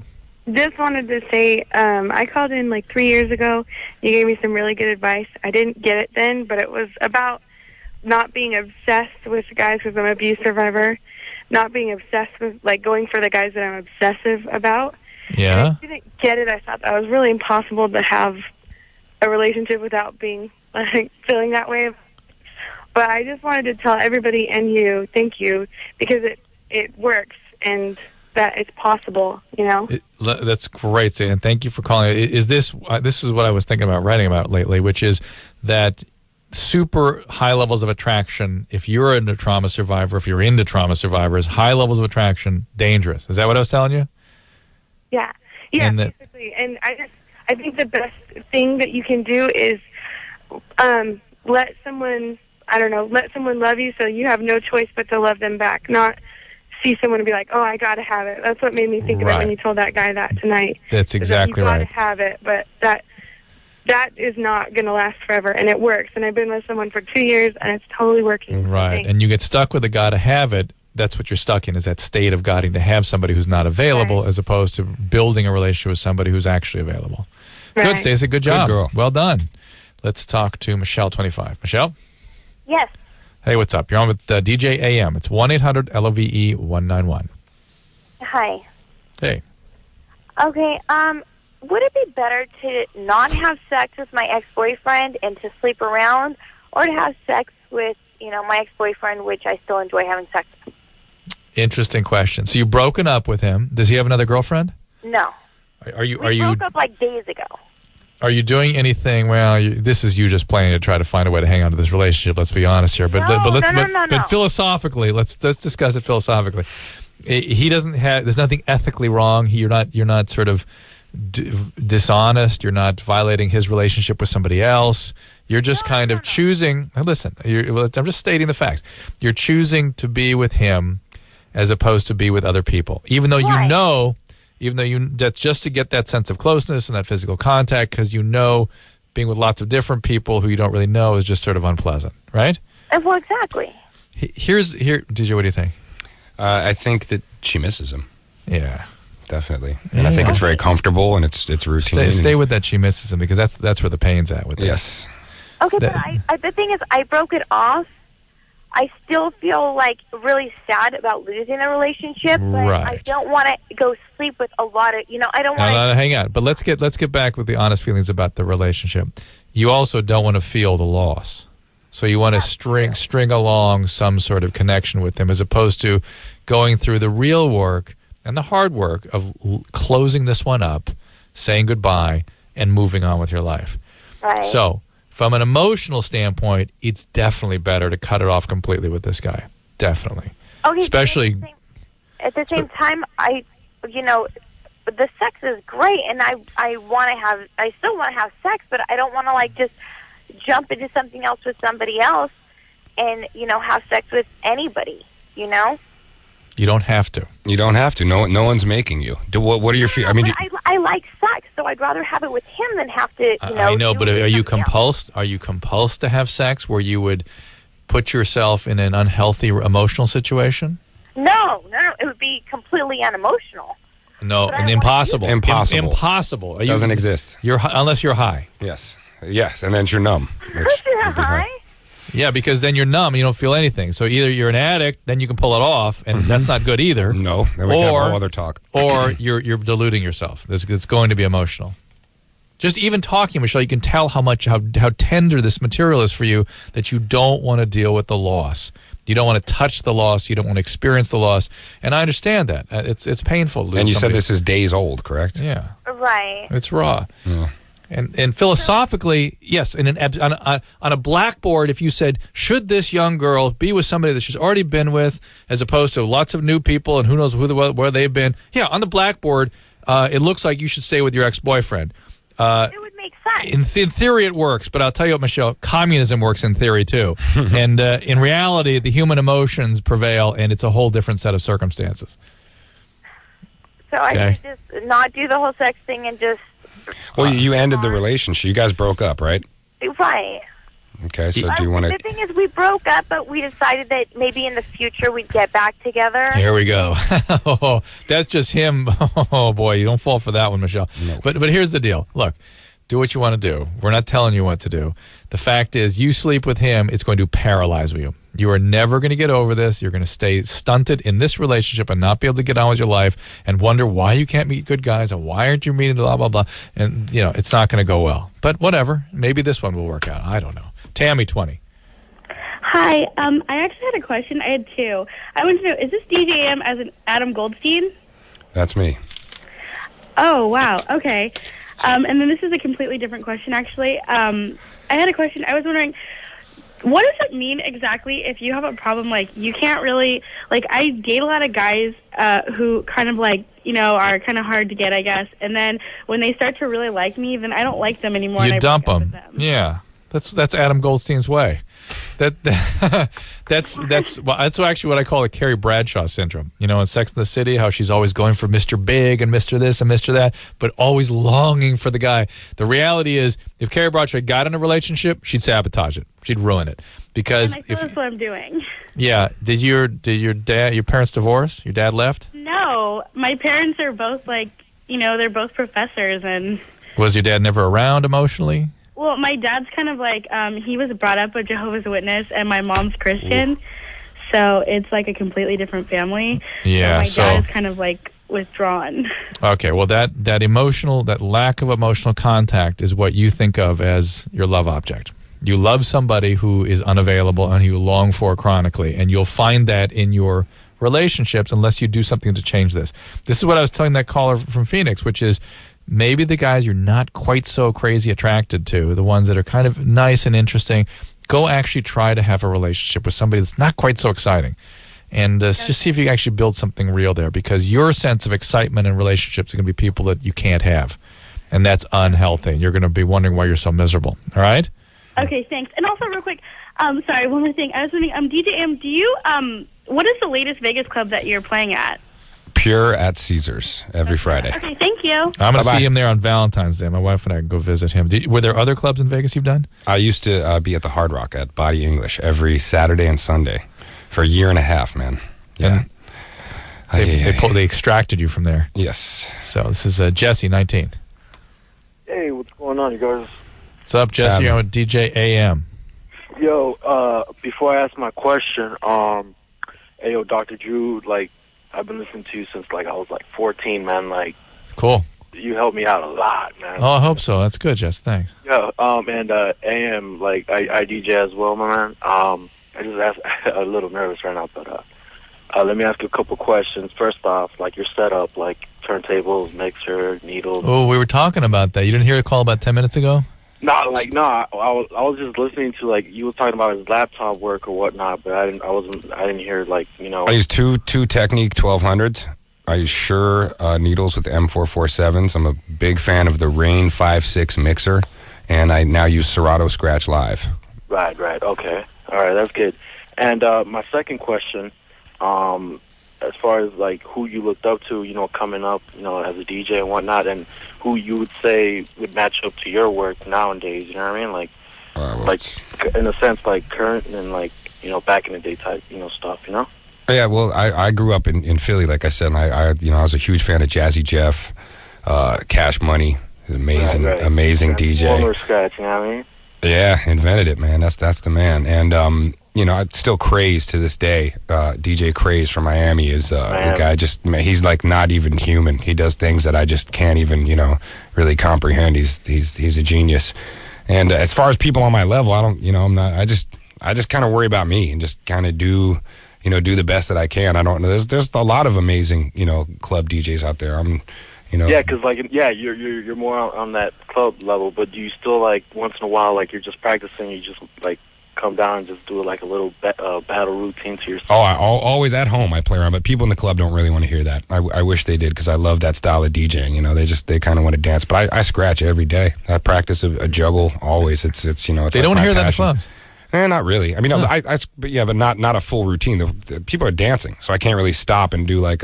S13: Just wanted to say, I called in like 3 years ago. You gave me some really good advice. I didn't get it then, but it was about not being obsessed with guys because I'm an abuse survivor, not being obsessed with, like, going for the guys that I'm obsessive about.
S4: Yeah.
S13: And I didn't get it. I thought that was really impossible to have a relationship without being, like, feeling that way. But I just wanted to tell everybody and you, thank you, because it works and that it's possible, you know?
S4: That's great, and thank you for calling. Is this is what I was thinking about writing about lately, which is that super high levels of attraction, if you're a trauma survivor, if you're into trauma survivors, high levels of attraction, dangerous. Is that what I was telling you?
S13: Yeah, basically. And I think the best thing that you can do is let someone love you so you have no choice but to love them back, not see someone and be like, oh, I got to have it. That's what made me think of it when you told that guy that tonight.
S4: That's exactly right.
S13: You got to have it, but that is not going to last forever, and it works. And I've been with someone for 2 years, and it's totally working.
S4: Right, and you get stuck with the got to have it. That's what you're stuck in, is that state of getting to have somebody who's not available, as opposed to building a relationship with somebody who's actually available.
S13: Right.
S4: Good, Stacey. Good job.
S5: Good girl.
S4: Well done. Let's talk to Michelle, 25. Michelle?
S12: Yes.
S4: Hey, what's up? You're on with DJ AM. It's 1-800-LOVE-191.
S12: Hi.
S4: Hey.
S12: Okay, would it be better to not have sex with my ex-boyfriend and to sleep around, or to have sex with, my ex-boyfriend, which I still enjoy having sex with?
S4: Interesting question. So you've broken up with him. Does he have another girlfriend?
S12: No.
S4: We
S12: broke up like days ago.
S4: Are you doing anything? Well, this is you just planning to try to find a way to hang on to this relationship. Let's be honest here. But philosophically, let's discuss it philosophically. He doesn't have. There's nothing ethically wrong. You're not sort of dishonest. You're not violating his relationship with somebody else. You're just kind of choosing. Listen, I'm just stating the facts. You're choosing to be with him as opposed to be with other people, even though that's just to get that sense of closeness and that physical contact, because being with lots of different people who you don't really know is just sort of unpleasant, right?
S12: Well, exactly.
S4: DJ, what do you think?
S5: I think that she misses him.
S4: Yeah.
S5: Definitely. And I think it's very comfortable and it's routine.
S4: Stay with that she misses him, because that's where the pain's at with this.
S5: Yes.
S12: Okay, but the thing is, I broke it off. I still feel like really sad about losing a relationship, but I don't want to go sleep with a lot of, I don't want to.
S4: Hang on, but let's get back with the honest feelings about the relationship. You also don't want to feel the loss, so you want to string along some sort of connection with him, as opposed to going through the real work and the hard work of closing this one up, saying goodbye, and moving on with your life.
S12: Right.
S4: So, from an emotional standpoint, it's definitely better to cut it off completely with this guy. Definitely.
S12: Okay.
S4: Especially
S12: at the same time, the sex is great, and I still want to have sex, but I don't want to just jump into something else with somebody else, and have sex with anybody.
S4: You don't have to.
S5: You don't have to. No one's making you. What are your feelings?
S12: I like sex, so I'd rather have it with him than have to.
S4: I know, but are you compulsed? Are you compulsed to have sex where you would put yourself in an unhealthy emotional situation?
S12: No. It would be completely unemotional.
S4: No, and impossible.
S5: Impossible. Doesn't exist.
S4: Unless you're high.
S5: Yes, and then you're numb.
S12: Unless you're high.
S4: Yeah, because then you're numb. You don't feel anything. So either you're an addict, then you can pull it off, and that's not good either.
S5: No, then we can have no other talk.
S4: Or you're deluding yourself. It's going to be emotional. Just even talking, Michelle, you can tell how tender this material is for you, that you don't want to deal with the loss. You don't want to touch the loss. You don't want to experience the loss. And I understand that. It's painful to lose
S5: And you
S4: somebody.
S5: said this is days old, correct?
S4: Yeah.
S6: Right.
S4: It's raw.
S5: Yeah.
S4: And philosophically, yes, on a blackboard, if you said, should this young girl be with somebody that she's already been with, as opposed to lots of new people and who knows where they've been, yeah, on the blackboard, it looks like you should stay with your ex-boyfriend.
S6: It would make sense.
S4: In theory, it works, but I'll tell you what, Michelle, communism works in theory, too. And in reality, the human emotions prevail, and it's a whole different set of circumstances.
S6: So I should just not do the whole sex thing and just...
S5: Well, you ended the relationship. You guys broke up, right?
S6: Right.
S5: Okay, so do you want
S6: The thing is, we broke up, but we decided that maybe in the future we'd get back together.
S4: Here we go. That's just him. Oh, boy, you don't fall for that one, Michelle.
S5: No.
S4: But here's the deal. Look, do what you want to do. We're not telling you what to do. The fact is, you sleep with him, it's going to paralyze you. You are never going to get over this. You're going to stay stunted in this relationship and not be able to get on with your life and wonder why you can't meet good guys and why aren't you meeting blah, blah, blah. And, it's not going to go well. But whatever. Maybe this one will work out. I don't know. Tammy, 20.
S14: Hi. I actually had a question. I had two. I want to know, is this DJM as an Adam Goldstein?
S5: That's me.
S14: Oh, wow. Okay. And then this is a completely different question, actually. I had a question. I was wondering, what does it mean exactly if you have a problem, like, you can't really, like, I date a lot of guys who kind of, like, are kind of hard to get, I guess. And then when they start to really like me, then I don't like them anymore. And
S4: You
S14: I
S4: dump
S14: break up
S4: them.
S14: with them.
S4: Yeah. That's Adam Goldstein's way. That's actually what I call the Carrie Bradshaw syndrome. In Sex and the City, how she's always going for Mr. Big and Mr. this and Mr. that, but always longing for the guy. The reality is, if Carrie Bradshaw got in a relationship, she'd sabotage it. She'd ruin it. Because
S14: And I feel that's what I'm doing.
S4: yeah, did your parents divorce? Your dad left?
S14: No, my parents are both, like, they're both professors. And
S4: Was your dad never around emotionally?
S14: well, my dad's kind of like, he was brought up a Jehovah's Witness, and my mom's Christian. So it's like a completely different family.
S4: Yeah,
S14: so my dad is kind of like withdrawn.
S4: Okay, well, that lack of emotional contact is what you think of as your love object. You love somebody who is unavailable and who you long for chronically, and you'll find that in your relationships unless you do something to change this. This is what I was telling that caller from Phoenix, which is maybe the guys you're not quite so crazy attracted to, the ones that are kind of nice and interesting, go actually try to have a relationship with somebody that's not quite so exciting. And just see if you can actually build something real there, because your sense of excitement in relationships are going to be people that you can't have. And that's unhealthy. You're going to be wondering why you're so miserable. All right?
S14: Okay, thanks. And also, real quick, sorry, one more thing. I was wondering, DJM, do you, what is the latest Vegas club that you're playing at?
S5: Pure at Caesars every Friday.
S14: Okay, thank you.
S4: I'm going to see him there on Valentine's Day. My wife and I can go visit him. Were there other clubs in Vegas you've done?
S5: I used to be at the Hard Rock at Body English every Saturday and Sunday for a year and a half, man. Yeah.
S4: They extracted you from there.
S5: Yes.
S4: So this is Jesse, 19.
S15: Hey, what's going on, you guys?
S4: What's up, Jesse? You're with DJ AM.
S15: Yo, before I ask my question, hey, yo, Dr. Drew, like, I've been listening to you since, like, I was, like, 14, man. Like,
S4: cool.
S15: You helped me out a lot, man.
S4: Oh, I hope so. That's good, Jess. Thanks.
S15: Yeah, and AM, like, I DJ as well, my man. I just asked, a little nervous right now, but let me ask you a couple questions. First off, like, your setup, like, turntables, mixer, needles.
S4: Oh, we were talking about that. You didn't hear a call about 10 minutes ago?
S15: I was just listening to, like, you was talking about his laptop work or whatnot, but I didn't hear, like,
S5: I use two Technique 1200s. I use Shure needles with M447s. I'm a big fan of the Rain 5.6 mixer, and I now use Serato Scratch Live.
S15: Right, okay. All right, that's good. And my second question, as far as, like, who you looked up to, coming up, as a DJ and whatnot, and who you would say would match up to your work nowadays, you know what I mean? Like, in a sense, like, current and, like, back in the day type, stuff,
S5: Yeah, well, I grew up in Philly, like I said, and I was a huge fan of Jazzy Jeff, Cash Money, amazing DJ.
S15: Fuller Scratch, you know what I mean?
S5: Yeah, invented it, man. That's the man. And it's still Craze to this day. DJ Craze from Miami is the guy. He's like not even human. He does things that I just can't even really comprehend. He's a genius. And as far as people on my level, I just kind of worry about me and just kind of do the best that I can. I don't know. There's a lot of amazing, club DJs out there.
S15: Yeah, because you're more on that club level, but do you still once in a while you're just practicing, you just come down and just do a little battle routine to yourself?
S5: Oh, always at home I play around, but people in the club don't really want to hear that. I wish they did, because I love that style of DJing. They kind of want to dance, but I scratch every day. I practice a juggle always. It's
S4: they don't hear that in the clubs.
S5: Not really. I mean, but not a full routine. The people are dancing, so I can't really stop and do right.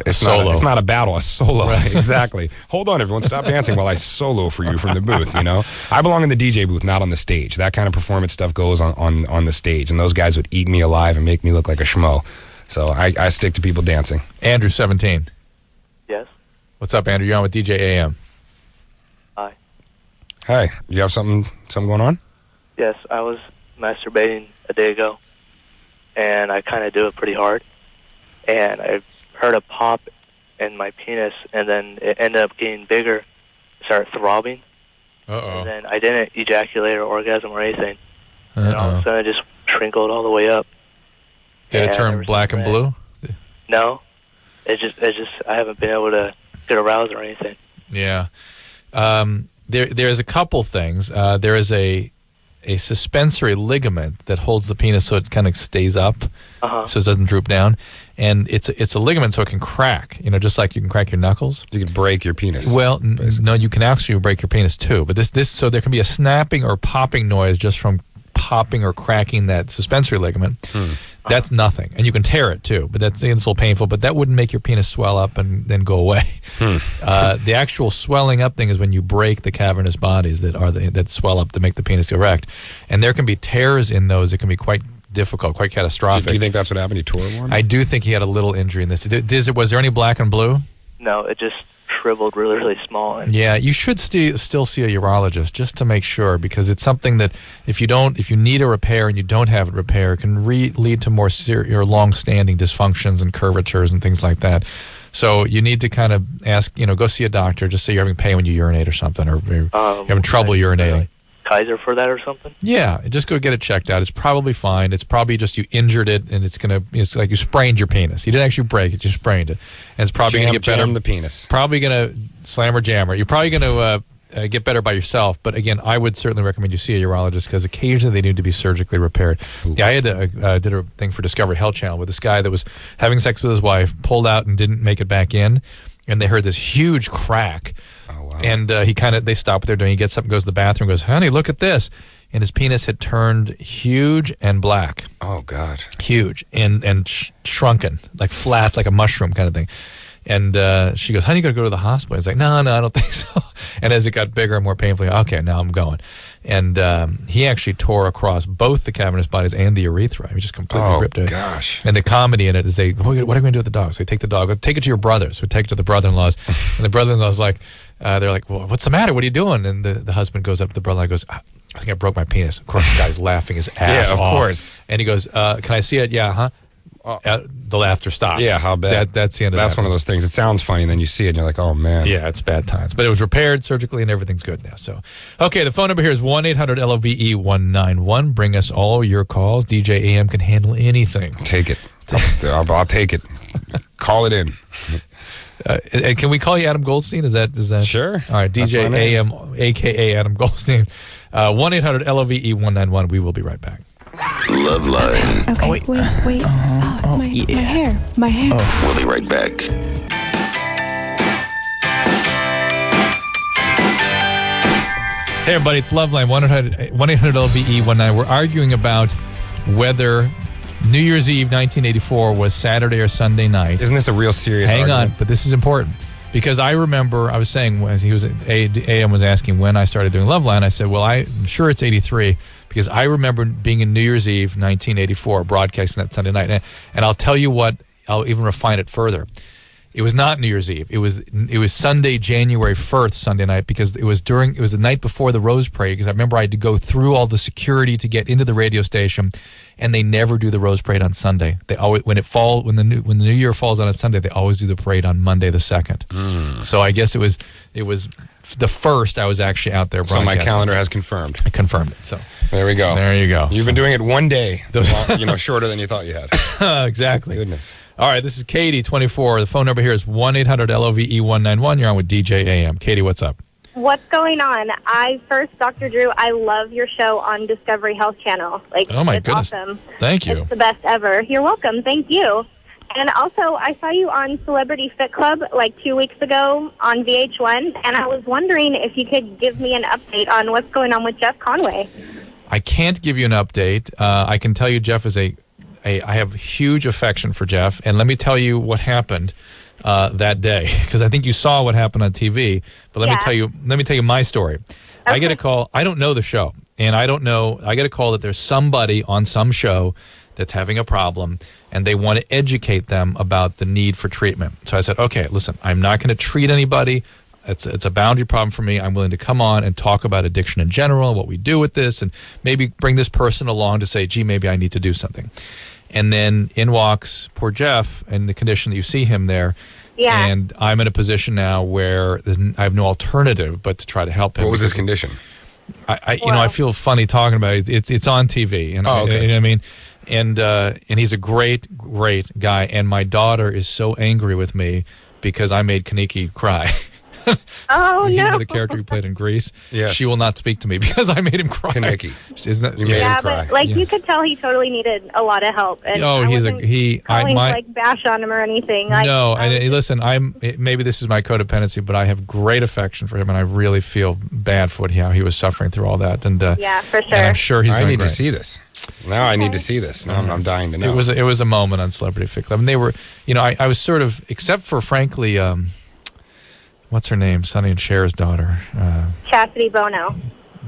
S5: It's
S4: solo.
S5: It's not a battle, a solo.
S4: Right.
S5: Exactly. Hold on, everyone, stop dancing while I solo for you from the booth. I belong in the DJ booth, not on the stage. That kind of performance stuff goes on the stage, and those guys would eat me alive and make me look like a schmo. So I stick to people dancing.
S4: Andrew, 17.
S15: Yes.
S4: What's up, Andrew? You're on with DJ AM.
S15: Hi.
S5: Hey, you have something going on?
S16: Yes, I was masturbating a day ago, and I kind of do it pretty hard. And I heard a pop in my penis, and then it ended up getting bigger, started throbbing.
S4: Uh-oh.
S16: And then I didn't ejaculate or orgasm or anything. And all of a sudden it just shrinkled all the way up.
S4: Did it turn black and blue?
S16: No. It just I haven't been able to get aroused or anything.
S4: Yeah. There's a couple things. There is a suspensory ligament that holds the penis so it kind of stays up, so it doesn't droop down. And it's a ligament so it can crack, just like you can crack your knuckles.
S5: You can break your penis.
S4: Well, no, you can actually break your penis too. But so there can be a snapping or popping noise just from popping or cracking that suspensory ligament. That's nothing. And you can tear it too, but it's a little painful, but that wouldn't make your penis swell up and then go away. The actual swelling up thing is when you break the cavernous bodies that swell up to make the penis erect. And there can be tears in those. It can be quite difficult, quite catastrophic.
S5: Do you think that's what happened? He tore one?
S4: I do think he had a little injury in this. Was there any black and blue?
S16: No, it just shriveled really, really small.
S4: Yeah, you should still see a urologist just to make sure, because it's something that if you need a repair and you don't have it repaired, it can lead to more long-standing dysfunctions and curvatures and things like that. So you need to kind of ask, go see a doctor. Just say you're having pain when you urinate or something, or you're having trouble urinating.
S16: Kaiser for that or something?
S4: Yeah, just go get it checked out. It's probably fine. It's probably just you injured it, and it's like you sprained your penis. You didn't actually break it; you sprained it, and it's probably going to get better.
S5: Jam the penis.
S4: Probably going to slam or jam it. You're probably going to get better by yourself. But again, I would certainly recommend you see a urologist, because occasionally they need to be surgically repaired. Ooh. Yeah, I did a thing for Discovery Health Channel with this guy that was having sex with his wife, pulled out and didn't make it back in, and they heard this huge crack.
S5: Oh, wow.
S4: And they stop what they're doing. He gets up and goes to the bathroom, goes, "Honey, look at this." And his penis had turned huge and black.
S5: Oh, God.
S4: Huge and shrunken, like flat, like a mushroom kind of thing. And she goes, "Honey, you got to go to the hospital." He's like, no, I don't think so. And as it got bigger and more painful, okay, now I'm going. And he actually tore across both the cavernous bodies and the urethra. He just completely ripped it.
S5: Oh, gosh.
S4: And the comedy in it is what are we going to do with the dog? So they take the dog, take it to your brothers. We take it to the brother-in-laws. And the brother-in-law's like, they're like, "Well, what's the matter? What are you doing?" And the husband goes up to the brother-in-law and goes, "I think I broke my penis." Of course, the guy's laughing his ass off.
S5: Yeah, of course.
S4: And he goes, "Can I see it?" "Yeah, huh?" The laughter stops.
S5: Yeah, how bad.
S4: That's the end of that.
S5: That's one of those things. It sounds funny, and then you see it, and you're like, oh, man.
S4: Yeah, it's bad times. But it was repaired surgically, and everything's good now. So, okay, the phone number here is 1-800-LOVE-191. Bring us all your calls. DJ AM can handle anything.
S5: Take it. I'll take it. Call it in.
S4: And can we call you Adam Goldstein? Is that
S5: sure?
S4: All right, DJ AM, a.k.a. Adam Goldstein. 1-800-LOVE-191. We will be right back.
S1: LoveLine.
S14: Okay, wait. My hair.
S1: We'll be right back.
S4: Hey, everybody, it's LoveLine, 1-800-LOVE-191. We're arguing about whether New Year's Eve 1984 was Saturday or Sunday night.
S5: Isn't this a real serious
S4: argument? Hang on, but this is important. Because I remember, I was saying, as AM was asking when I started doing LoveLine, I said, well, I'm sure it's 83, because I remember being in New Year's Eve, 1984, broadcasting that Sunday night. And I'll tell you what, I'll even refine it further. It was not New Year's Eve. It was Sunday, January 1st, Sunday night, because it was the night before the Rose Parade, because I remember I had to go through all the security to get into the radio station, and they never do the Rose Parade on Sunday. They always, when the New Year falls on a Sunday, they always do the parade on Monday the 2nd. So I guess it was the 1st, I was actually out there
S5: So my
S4: broadcasting.
S5: calendar has confirmed.
S4: I confirmed it. So
S5: there we go.
S4: there you go.
S5: You've been doing it one day, shorter than you thought you had.
S4: Exactly.
S5: Goodness.
S4: All right, this is Katie, 24. The phone number here is 1-800-LOVE-191. You're on with DJ AM. Katie, what's up?
S17: What's going on? Dr. Drew, I love your show on Discovery Health Channel.
S4: Oh, my
S17: it's
S4: goodness.
S17: Awesome.
S4: Thank you.
S17: It's the best ever. You're welcome. Thank you. And also, I saw you on Celebrity Fit Club like 2 weeks ago on VH1, and I was wondering if you could give me an update on what's going on with Jeff Conway.
S4: I can't give you an update. I can tell you Jeff is I have huge affection for Jeff, and let me tell you what happened that day, because I think you saw what happened on TV. But let me tell you my story. Okay. I get a call. I don't know the show, and I don't know. I get a call that there's somebody on some show that's having a problem, and they want to educate them about the need for treatment. So I said, okay, listen, I'm not going to treat anybody. It's a boundary problem for me. I'm willing to come on and talk about addiction in general and what we do with this, and maybe bring this person along to say, gee, maybe I need to do something. And then in walks poor Jeff in the condition that you see him there.
S17: Yeah.
S4: And I'm in a position now where I have no alternative but to try to help him.
S5: What was his condition?
S4: I feel funny talking about it. It's on TV. And
S5: okay.
S4: You know what I mean? And he's a great guy. And my daughter is so angry with me because I made Kaneki cry.
S17: Oh,
S4: you
S17: no.
S4: know the character he played in Grease?
S5: Yes.
S4: She will not speak to me because I made him cry.
S5: Kaneki.
S4: Isn't that,
S5: You made him cry.
S17: But you could tell he totally needed a lot of help. And I wasn't calling bash on him or anything.
S4: Listen, maybe this is my codependency, but I have great affection for him, and I really feel bad for how he was suffering through all that. And
S17: yeah, for sure.
S4: And I'm sure he's doing
S5: I need
S4: great.
S5: to see this. Now I need to see this. Now I'm dying to know.
S4: It was a moment on Celebrity Fit Club, and they were, I was sort of, except for frankly, what's her name? Sonny and Cher's daughter.
S17: Chastity Bono.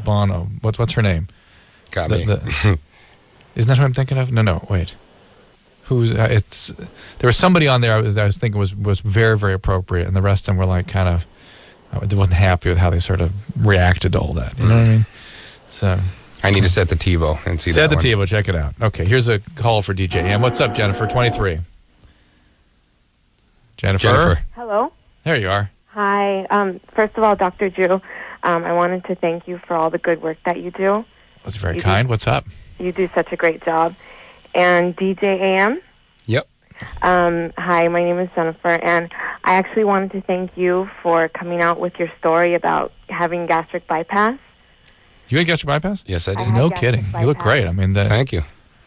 S4: Bono. What's her name?
S5: Got me.
S4: Isn't that who I'm thinking of? No, wait. Who's there was somebody on there I was thinking was very, very appropriate, and the rest of them were like kind of, I wasn't happy with how they sort of reacted to all that. You know what I mean? So
S5: I need to set the TiVo and see
S4: set
S5: that
S4: the
S5: one.
S4: TiVo. Check it out. Okay, here's a call for DJ AM. What's up, Jennifer? 23. Jennifer.
S18: Hello.
S4: There you are.
S18: Hi. First of all, Dr. Drew, I wanted to thank you for all the good work that you do.
S4: That's very kind. What's up?
S18: You do such a great job. And DJ AM?
S5: Yep.
S18: Hi, my name is Jennifer, and I actually wanted to thank you for coming out with your story about having gastric bypass.
S4: You had gastric bypass?
S5: Yes, I did.
S4: No kidding. You look great. I mean,
S5: thank you.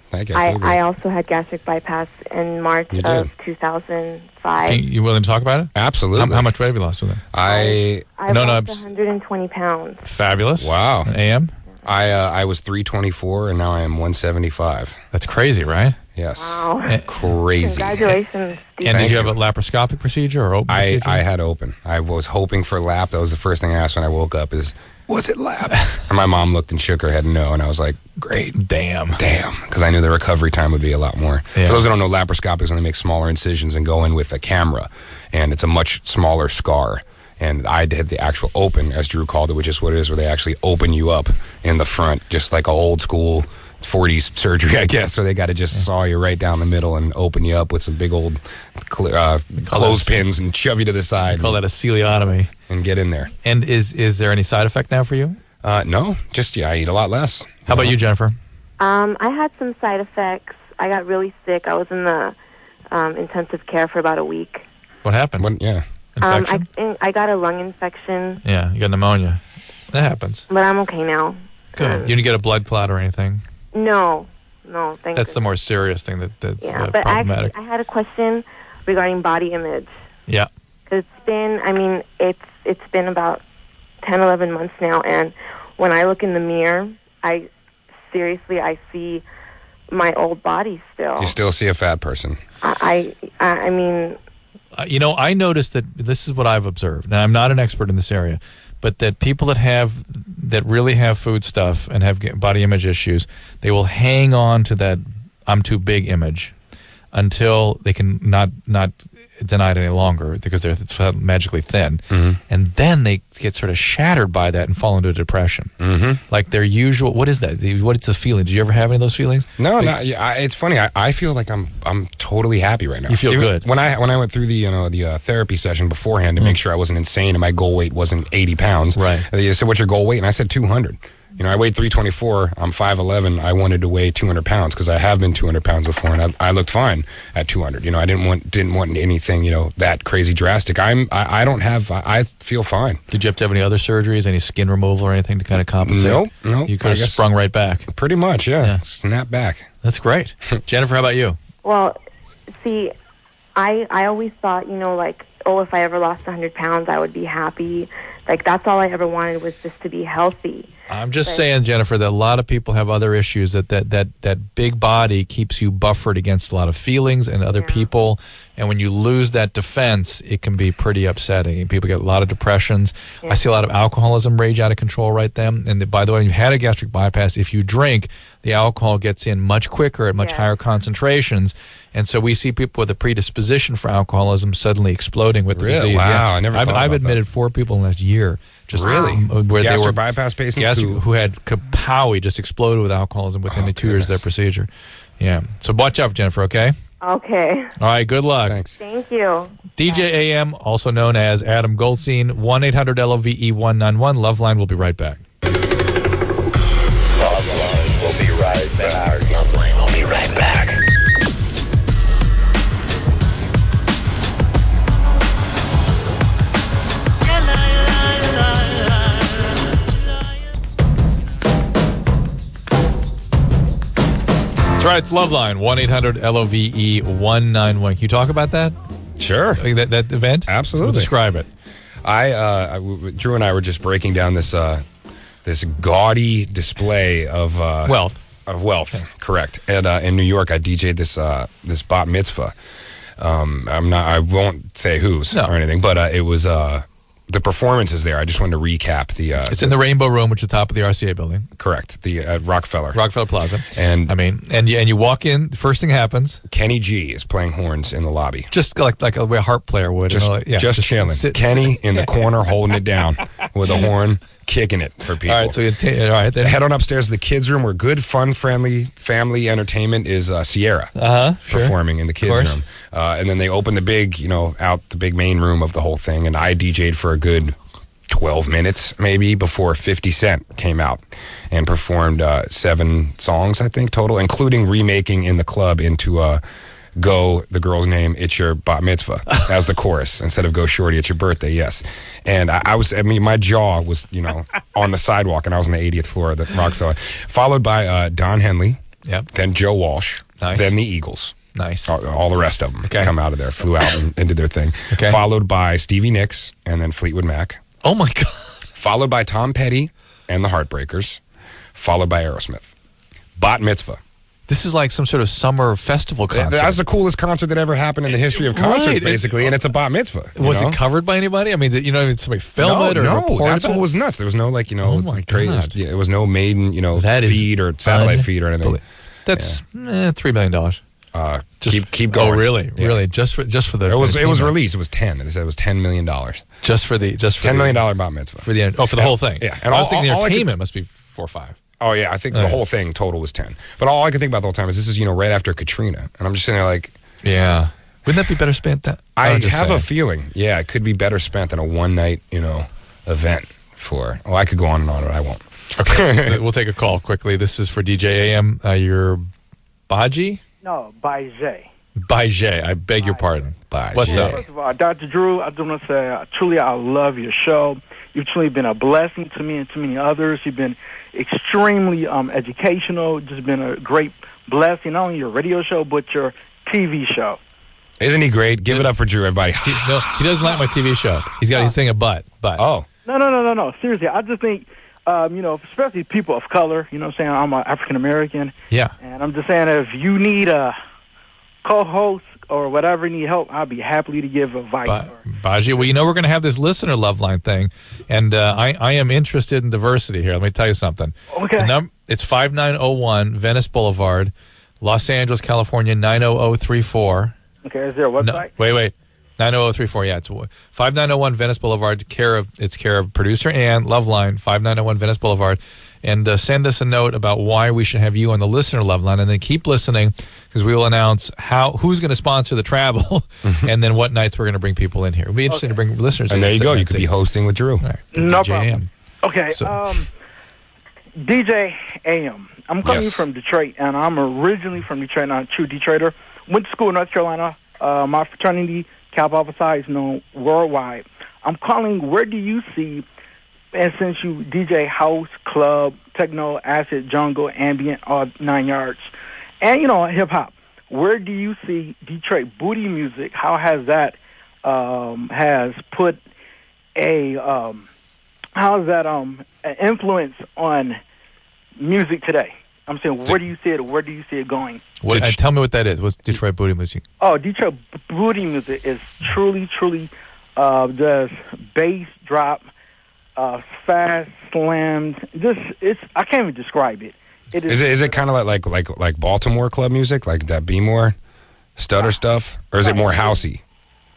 S5: Thank you. I feel great.
S18: I also had gastric bypass in March of 2005.
S4: You willing to talk about it?
S5: Absolutely.
S4: How much weight have you lost with it?
S18: I lost 120 pounds.
S4: Fabulous.
S5: Wow.
S4: AM?
S5: I was 324, and now I am 175.
S4: That's crazy, right?
S5: Yes.
S18: Wow.
S5: Crazy.
S18: Congratulations.
S4: And did you have a laparoscopic procedure or open procedure?
S5: I had open. I was hoping for lap. That was the first thing I asked when I woke up is, was it lap? And my mom looked and shook her head no, and I was like, great.
S4: Damn.
S5: Because I knew the recovery time would be a lot more.
S4: Yeah.
S5: For those who don't know, laparoscopic is when they make smaller incisions and go in with a camera, and it's a much smaller scar. And I did the actual open, as Drew called it, which is what it is, where they actually open you up in the front, just like a old school 40s surgery, I guess, where they got to just saw you right down the middle and open you up with some big old clothespins and shove you to the side.
S4: Call that a coleotomy.
S5: And get in there.
S4: And is there any side effect now for you?
S5: No, just I eat a lot less.
S4: How about you, Jennifer?
S18: I had some side effects. I got really sick. I was in the intensive care for about a week.
S4: What happened? Infection?
S18: I got a lung infection.
S4: Yeah, you got pneumonia. That happens.
S18: But I'm okay now.
S4: Good. You didn't get a blood clot or anything?
S18: No, thank
S4: That's
S18: you.
S4: the more serious thing that's
S18: but
S4: problematic.
S18: I had a question regarding body image.
S4: Yeah.
S18: It's been about 10, 11 months now, and when I look in the mirror, I see my old body still.
S5: You still see a fat person.
S18: I mean...
S4: I noticed that this is what I've observed. Now, I'm not an expert in this area, but that people that really have food stuff and have body image issues, they will hang on to that I'm too big image until they can not deny it any longer because they're magically thin. And then they get sort of shattered by that and fall into a depression. Like their usual, what is that? What's the feeling? Did you ever have any of those feelings?
S5: No, it's funny. I feel like I'm totally happy right now.
S4: You feel good.
S5: When I went through the therapy session beforehand to make sure I wasn't insane and my goal weight wasn't 80 pounds.
S4: Right.
S5: They said, "What's your goal weight?" And I said 200. I weighed 324. I'm 5'11". I wanted to weigh 200 pounds because I have been 200 pounds before, and I looked fine at 200. I didn't want anything that crazy drastic. I feel fine.
S4: Did you have to have any other surgeries, any skin removal or anything to kind of compensate?
S5: Nope.
S4: You could have sprung right back.
S5: Pretty much, yeah. Snap back.
S4: That's great. Jennifer, how about you?
S18: Well, see, I always thought, if I ever lost 100 pounds, I would be happy. Like, that's all I ever wanted was just to be healthy.
S4: I'm just saying, Jennifer, that a lot of people have other issues, that big body keeps you buffered against a lot of feelings and other people. And when you lose that defense, it can be pretty upsetting. People get a lot of depressions. I see a lot of alcoholism rage out of control right then. And by the way, when you've had a gastric bypass, if you drink, the alcohol gets in much quicker at much higher concentrations. And so we see people with a predisposition for alcoholism suddenly exploding with the disease.
S5: Wow, I never thought
S4: I've
S5: about
S4: admitted 4 people in the last year. Just where
S5: gastric
S4: they were
S5: bypass patients
S4: who had kapowie, just exploded with alcoholism within the 2 years of their procedure. Yeah. So watch out, Jennifer, okay?
S18: Okay.
S4: All right, good luck.
S5: Thanks.
S18: Thank you.
S4: DJ AM, also known as Adam Goldstein, 1-800-LOVE-191. Loveline will be right back.
S1: Loveline will be right back. Loveline will be right back.
S4: That's right, it's Loveline, 1-800-LOVE-191. Can you talk about that?
S5: Sure.
S4: That event?
S5: Absolutely.
S4: Describe it.
S5: Drew and I were just breaking down this gaudy display of
S4: wealth.
S5: Correct. And in New York, I DJ'd this bat mitzvah. I won't say whose or anything, but it was the performance is there. I just wanted to recap the.
S4: It's in the Rainbow Room, which is the top of the RCA building.
S5: Correct. The Rockefeller
S4: Plaza.
S5: And
S4: you walk in. First thing happens.
S5: Kenny G is playing horns in the lobby.
S4: Just like a way a harp player would.
S5: Just chilling. Kenny in the corner holding it down with a horn, kicking it for people.
S4: All right. So then
S5: head on upstairs to the kids' room where good, fun, friendly family entertainment is. Sierra performing in the kids' room, and then they open the big, out the big main room of the whole thing, and I DJ'd for a good 12 minutes maybe before 50 Cent came out and performed 7 songs, I think, total, including remaking In the Club into Go, the girl's name, it's your bat mitzvah as the chorus instead of Go Shorty, it's your birthday, yes. And my jaw was, on the sidewalk, and I was on the 80th floor of the Rockefeller, followed by Don Henley, then Joe Walsh, then the Eagles.
S4: Nice.
S5: All the rest of them come out of there, flew out and did their thing. Followed by Stevie Nicks and then Fleetwood Mac.
S4: Oh, my God.
S5: Followed by Tom Petty and the Heartbreakers. Followed by Aerosmith. Bat mitzvah.
S4: This is like some sort of summer festival concert.
S5: That's the coolest concert that ever happened in the history of concerts, basically, and it's a bat mitzvah.
S4: Was it covered by anybody? I mean, did somebody film it or report
S5: that's what was nuts. There was no,
S4: oh my God.
S5: It was no maiden, feed or satellite feed or anything.
S4: That's $3 million.
S5: Keep going.
S4: Oh, really? Yeah. Really? Just for the.
S5: It was released. It was 10. They said it was $10 million.
S4: Just for
S5: $10 million bat mitzvah
S4: for the whole thing.
S5: Yeah,
S4: and I was thinking the entertainment must be 4 or 5.
S5: Oh yeah, I think the whole thing total was 10. But all I could think about the whole time is this is right after Katrina, and I'm just sitting there like,
S4: yeah, wouldn't that be better spent?
S5: I have a feeling, it could be better spent than a one night, event for. Oh, I could go on and on, but I won't.
S4: Okay, we'll take a call quickly. This is for DJ AM. You're Baji?
S19: No, Baije.
S4: Baije. I beg your pardon. Baije. What's up?
S19: First of all, Dr. Drew, I just want to say, truly, I love your show. You've truly been a blessing to me and to many others. You've been extremely educational. Just been a great blessing, not only your radio show, but your TV show.
S5: Isn't he great? Give it up for Drew, everybody.
S4: He doesn't like my TV show. He's saying a but.
S5: Oh.
S19: No. Seriously, I just think, especially people of color, saying I'm an African-American.
S4: Yeah.
S19: And I'm just saying if you need a co-host or whatever, need help, I'll be happy to give advice.
S4: Baji, well, we're going to have this listener love line thing, and I am interested in diversity here. Let me tell you something.
S19: Okay.
S4: It's 5901 Venice Boulevard, Los Angeles, California, 90034.
S19: Okay, is there a website?
S4: No, wait. 90034, yeah. It's 5901 Venice Boulevard, care of producer Ann, Loveline, 5901 Venice Boulevard. And send us a note about why we should have you on the listener love line, and then keep listening because we will announce who's going to sponsor the travel and then what nights we're going to bring people in here. It'll be interesting to bring listeners in.
S5: And there you go. You could be hosting with Drew.
S4: Right.
S19: No
S4: DJ
S19: problem.
S4: AM.
S19: Okay, DJ AM. I'm calling you from Detroit, and I'm originally from Detroit, not a true Detroiter. Went to school in North Carolina. My fraternity, Kappa Alpha Psi, is known worldwide. I'm calling, where do you see, and since you DJ house, club, techno, acid, jungle, ambient, all 9 yards, and, hip-hop, where do you see Detroit booty music? How has that has put an influence on music today? I'm saying, where do you see it? Where do you see it going?
S4: Tell me what that is. What's Detroit booty music?
S19: Oh, Detroit booty music is truly, just bass drop, fast slams. I can't even describe it.
S5: Is it kind of like Baltimore club music, like that B-more stutter stuff, or is it more housey?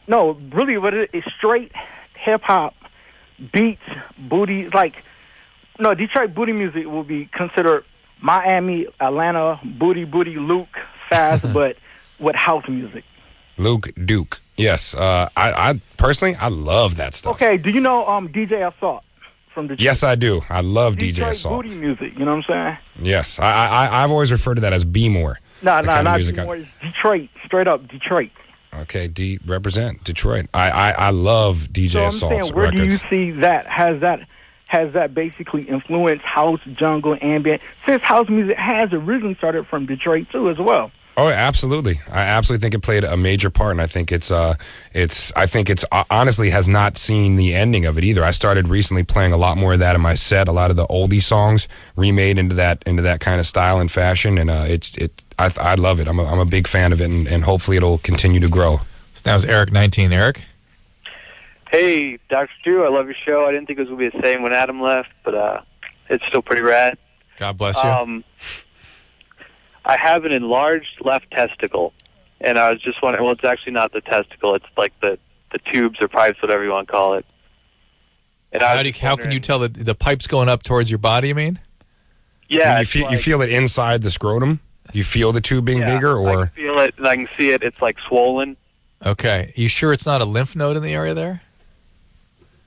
S19: No, really, what it is straight hip hop beats, booty. Detroit booty music will be considered Miami, Atlanta booty, Luke, fast, but with house music.
S5: Luke Duke, yes. I personally, I love that stuff.
S19: Okay, do you know DJ Assault from Detroit?
S5: Yes, I do. I love DJ
S19: Detroit
S5: Assault.
S19: booty music, you know what I'm saying?
S5: Yes, I've always referred to that as B-more.
S19: Not B-more. It's Detroit, straight up Detroit.
S5: Okay, represent Detroit. I love DJ Assault's
S19: I'm saying, where
S5: records.
S19: do you see that? Has that basically influenced house, jungle, ambient? Since house music has originally started from Detroit too, as well.
S5: Oh, absolutely. I absolutely think it played a major part, and I think it's honestly has not seen the ending of it either. I started recently playing a lot more of that in my set, a lot of the oldie songs remade into that kind of style and fashion, and I love it. I'm a big fan of it, and hopefully it'll continue to grow.
S4: So now it's Eric 19. Eric?
S11: Hey, Dr. Drew, I love your show. I didn't think it was going to be the same when Adam left, but it's still pretty rad.
S4: God bless you.
S11: I have an enlarged left testicle, and I was just wondering, well, it's actually not the testicle. It's like the tubes or pipes, whatever you want to call it. And
S4: how can you tell the pipe's going up towards your body, you mean?
S11: Yeah.
S5: You feel it inside the scrotum? You feel the tube being bigger? Or
S11: I can feel it, and I can see it. It's like swollen.
S4: Okay. You sure it's not a lymph node in the area there?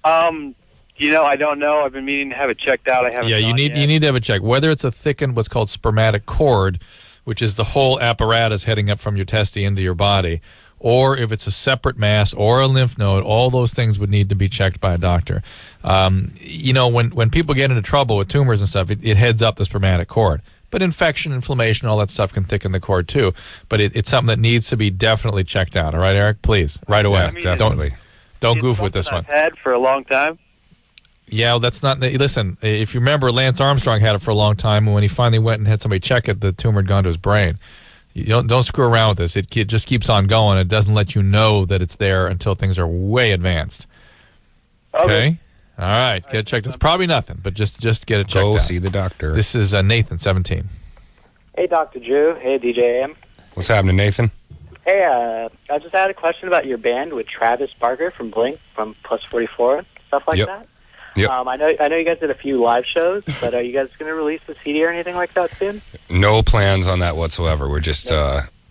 S11: I don't know. I've been meaning to have it checked out. I haven't.
S4: Yeah, you need to have it checked. Whether it's a thickened, what's called spermatic cord, which is the whole apparatus heading up from your testy into your body, or if it's a separate mass or a lymph node, all those things would need to be checked by a doctor. When people get into trouble with tumors and stuff, it heads up the spermatic cord. But infection, inflammation, all that stuff can thicken the cord too. But it's something that needs to be definitely checked out. All right, Eric? Please, right away.
S5: Yeah, definitely.
S4: Don't goof with this one.
S11: I've had for a long time.
S4: Yeah, well, that's not. Listen, if you remember, Lance Armstrong had it for a long time, and when he finally went and had somebody check it, the tumor had gone to his brain. You don't screw around with this. It just keeps on going. It doesn't let you know that it's there until things are way advanced. Okay? All right, get it checked. It's probably nothing, but just get it checked out.
S5: Go see the doctor.
S4: This is Nathan, 17.
S20: Hey, Dr. Drew. Hey, DJ AM.
S5: What's happening, Nathan?
S20: Hey, I just had a question about your band with Travis Barker from Blink, from Plus 44, stuff like that.
S5: Yep.
S20: I know you guys did a few live shows, but are you guys going to release a CD or anything like that soon?
S5: No plans on that whatsoever. We're just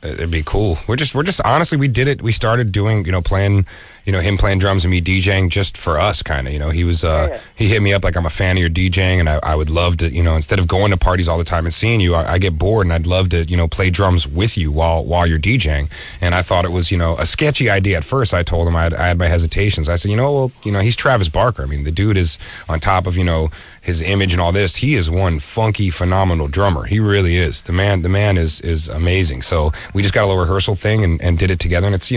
S5: it'd be cool. We're just honestly, we did it. We started doing, playing, him playing drums and me DJing just for us, kind of. He was he hit me up like, I'm a fan of your DJing, and I would love to, instead of going to parties all the time and seeing you, I get bored, and I'd love to, play drums with you while you're DJing. And I thought it was, a sketchy idea at first. I told him I had my hesitations. I said, he's Travis Barker. I mean, the dude is on top of, his image and all this. He is one funky, phenomenal drummer. He really is. The man is amazing. So we just got a little rehearsal thing and did it together. And it's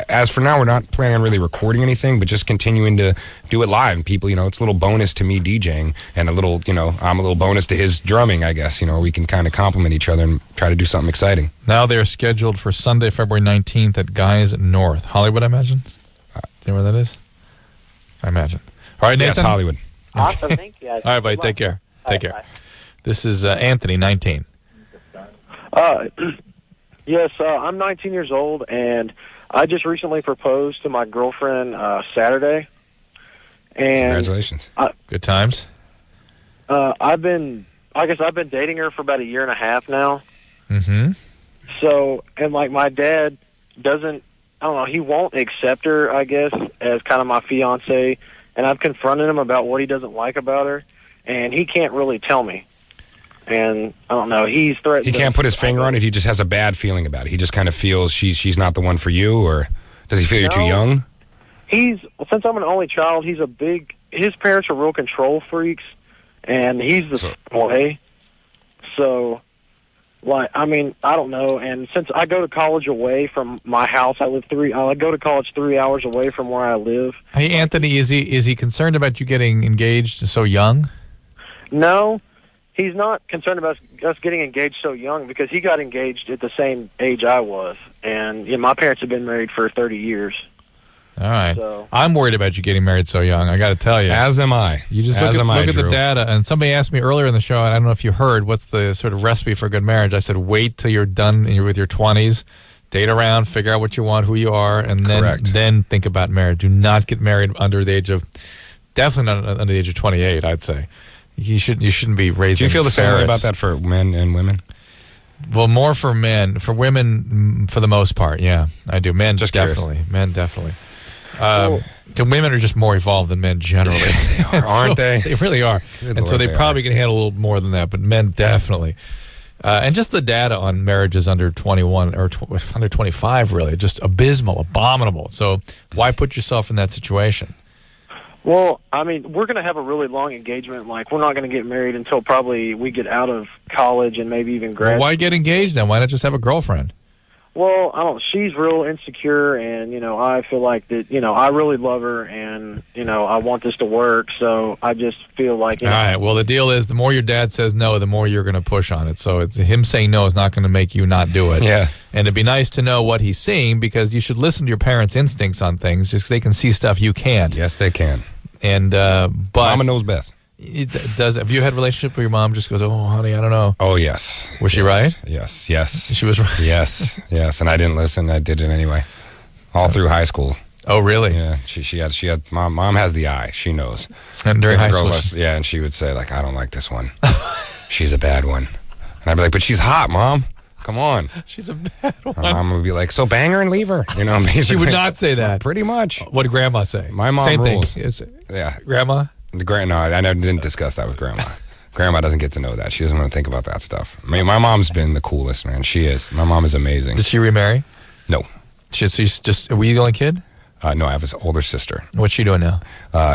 S5: as for now, we're not planning on really recording anything, but just continuing to do it live. And people, it's a little bonus to me DJing, and a little, I'm a little bonus to his drumming, I guess. We can kind of complement each other and try to do something exciting.
S4: Now they're scheduled for Sunday, February 19th at Guys North. Hollywood, I imagine? Do you know where that is? I imagine. All right, Nathan?
S5: Yes, Hollywood.
S20: Awesome, thank you guys.
S4: All right, buddy, take care. Take care. This is Anthony, 19.
S21: Yes, I'm 19 years old, and I just recently proposed to my girlfriend Saturday. And
S5: Congratulations.
S4: Good times.
S21: I've been dating her for about a year and a half now.
S4: Mm-hmm.
S21: So, and like my dad doesn't, I don't know, he won't accept her, I guess, as kind of my fiance. And I've confronted him about what he doesn't like about her, and he can't really tell me. And I don't know, he's threatened.
S5: He can't put his finger on it. He just has a bad feeling about it. He just kind of feels she's not the one for you, or does he feel you're too young?
S21: Since I'm an only child, his parents are real control freaks, and he's the same way. So, like, I mean, I don't know. And since I go to college away from my house, I go to college 3 hours away from where I live.
S4: Hey, Anthony, is he concerned about you getting engaged so young?
S21: No, he's not concerned about us getting engaged so young because he got engaged at the same age I was. And my parents have been married for 30 years.
S4: All right.
S21: So.
S4: I'm worried about you getting married so young. I got to tell you.
S5: As am I.
S4: You just look at the data. And somebody asked me earlier in the show, and I don't know if you heard, what's the sort of recipe for a good marriage? I said, wait till you're done and you're with your 20s. Date around, figure out what you want, who you are, and then think about marriage. Do not get married under the age of, definitely not under the age of 28, I'd say. You shouldn't be raising
S5: Do you feel the same way
S4: ferrets.
S5: about that for men and women?
S4: Well, more for men. For women, for the most part, yeah, I do. Men,
S5: Just
S4: definitely. Men, definitely. Women are just more evolved than men generally.
S5: They are, aren't they?
S4: They really are.
S5: Good
S4: and so
S5: Lord,
S4: they
S5: they
S4: probably can handle a little more than that, but men definitely. And just the data on marriages under 21 or under 25, really, just abysmal, abominable. So why put yourself in that situation?
S21: Well, I mean, we're going to have a really long engagement. Like, we're not going to get married until probably we get out of college and maybe even grad.
S4: Well, why get engaged then? Why not just have a girlfriend?
S21: Well, I don't. She's real insecure, and I feel like that. I really love her, and I want this to work. So I just feel like.
S4: All right. Well, the deal is, the more your dad says no, the more you're going to push on it. So it's him saying no is not going to make you not do it.
S5: Yeah.
S4: And it'd be nice to know what he's seeing, because you should listen to your parents' instincts on things, just 'cause they can see stuff you can't.
S5: Yes, they can.
S4: And but
S5: Mama knows best.
S4: Have you had a relationship where your mom just goes, "Oh, honey, I don't know"?
S5: Oh, yes.
S4: Was she right?
S5: Yes.
S4: She was right.
S5: Yes. And I didn't listen. I did it anyway. All through high school.
S4: Oh, really?
S5: Yeah. She had. Mom has the eye. She knows.
S4: And during high school,
S5: yeah, and she would say, like, I don't like this one. She's a bad one. And I'd be like, but she's hot, Mom. Come on.
S4: She's a bad one.
S5: My mom would be like, so bang her and leave her. Basically.
S4: She would not say that.
S5: Pretty much.
S4: What did Grandma say?
S5: My mom
S4: Same
S5: rules.
S4: thing.
S5: Yeah.
S4: Grandma?
S5: No, I didn't discuss that with Grandma. Grandma doesn't get to know that. She doesn't want to think about that stuff. I mean, my mom's been the coolest, man. She is. My mom is amazing.
S4: Did she remarry?
S5: No.
S4: She's just, were you the only kid?
S5: No, I have an older sister.
S4: What's she doing now?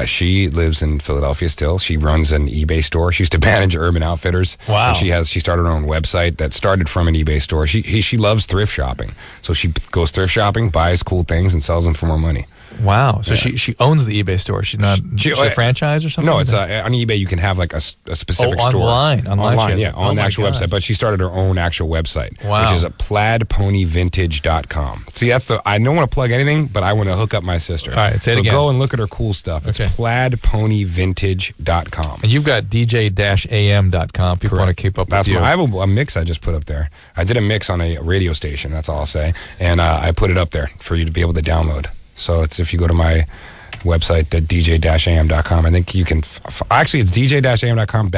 S5: She lives in Philadelphia still. She runs an eBay store. She used to manage Urban Outfitters.
S4: Wow.
S5: And she started her own website that started from an eBay store. She loves thrift shopping. So she goes thrift shopping, buys cool things, and sells them for more money.
S4: Wow. So she owns the eBay store. She's not she's a franchise or something?
S5: No, it's on eBay. You can have like a specific store.
S4: Online,
S5: yeah, on the actual website. But she started her own actual website, which is plaidponyvintage.com. See, I don't want to plug anything, but I want to hook up my sister.
S4: All right, say it again.
S5: So go and look at her cool stuff. It's plaidponyvintage.com.
S4: And you've got dj-am.com. People want to keep up with you.
S5: I have a mix I just put up there. I did a mix on a radio station, that's all I'll say. And I put it up there for you to be able to download. So it's if you go to my website at dj-am.com, I think you can actually it's dj-am.com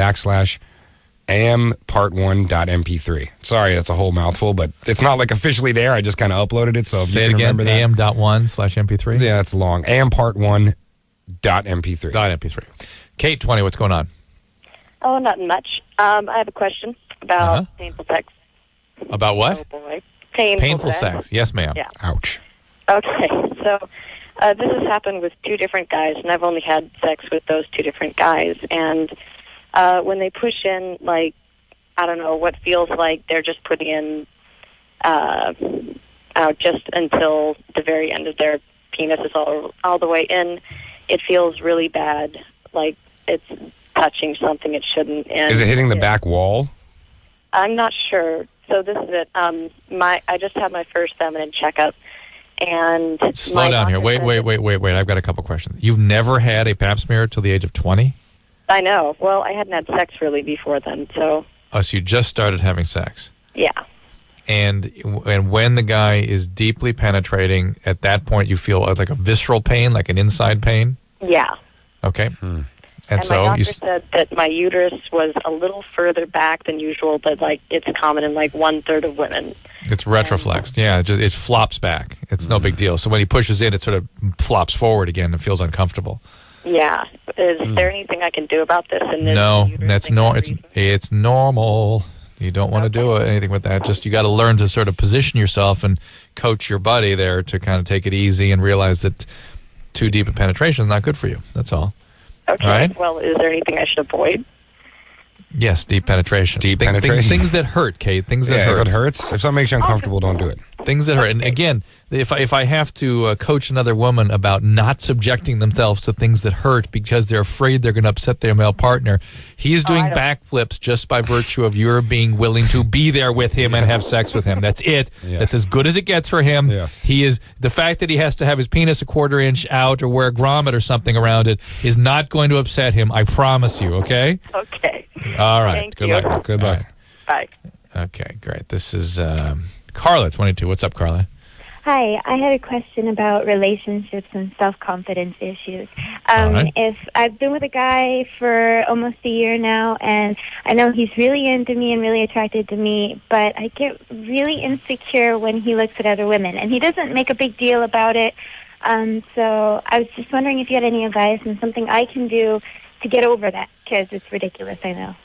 S5: /am part1.mp3. Sorry, that's a whole mouthful, but it's not like officially there. I just kind of uploaded it. So if
S4: Say
S5: you can
S4: it again,
S5: remember that.
S4: am.1/mp3.
S5: Yeah, it's long. am part1.mp3.
S4: .mp3. Kate, 20, what's going on?
S22: Oh, nothing much. I have a question about painful sex.
S4: About what?
S22: Oh, boy.
S4: Painful sex. Yes, ma'am.
S22: Yeah.
S5: Ouch.
S22: Okay, so this has happened with two different guys, and I've only had sex with those two different guys. And when they push in, like, I don't know, what feels like they're just putting in just until the very end of their penis is all the way in, it feels really bad, like it's touching something it shouldn't. And
S5: is it hitting the back wall?
S22: I'm not sure. So this is it. I just had my first feminine checkup. And
S4: slow down here. Wait. I've got a couple questions. You've never had a pap smear till the age of 20?
S22: I know. Well, I hadn't had sex really before then, so.
S4: Oh, so you just started having sex?
S22: Yeah.
S4: And when the guy is deeply penetrating, at that point you feel like a visceral pain, like an inside pain?
S22: Yeah.
S4: Okay.
S22: And
S4: so
S22: my doctor said that my uterus was a little further back than usual, but like it's common in like 1/3 of women.
S4: it's retroflexed. Yeah, it flops back. It's no big deal. So when he pushes in, it sort of flops forward again and feels uncomfortable.
S22: Yeah. Is there anything I can do about this? And
S4: No, it's normal. You don't want to do anything with that. Just you got to learn to sort of position yourself and coach your buddy there to kind of take it easy and realize that too deep a penetration is not good for you. That's all.
S22: Okay.
S4: All right?
S22: Well, is there anything I should avoid?
S4: Yes, deep penetration. Things that hurt, Kate. Things that hurt.
S5: If it hurts, if something makes you uncomfortable, don't do it.
S4: Things that hurt. And again, if I have to coach another woman about not subjecting themselves to things that hurt because they're afraid they're going to upset their male partner, he's doing backflips just by virtue of your being willing to be there with him and have sex with him. That's it.
S5: Yeah.
S4: That's as good as it gets for him.
S5: Yes.
S4: He is the fact that he has to have his penis a 1/4 inch out or wear a grommet or something around it is not going to upset him. I promise you. Okay.
S22: Okay.
S4: All right.
S22: Thank
S4: Good
S22: you.
S4: luck.
S5: Good luck.
S22: Bye.
S4: Okay. Great. This is Carla, 22. What's up, Carla?
S2: Hi, I had a question about relationships and self-confidence issues.
S4: right.
S2: If I've been with a guy for almost a year now, and I know he's really into me and really attracted to me, but I get really insecure when he looks at other women, and he doesn't make a big deal about it. So I was just wondering if you had any advice and something I can do to get over that, because it's ridiculous, I know.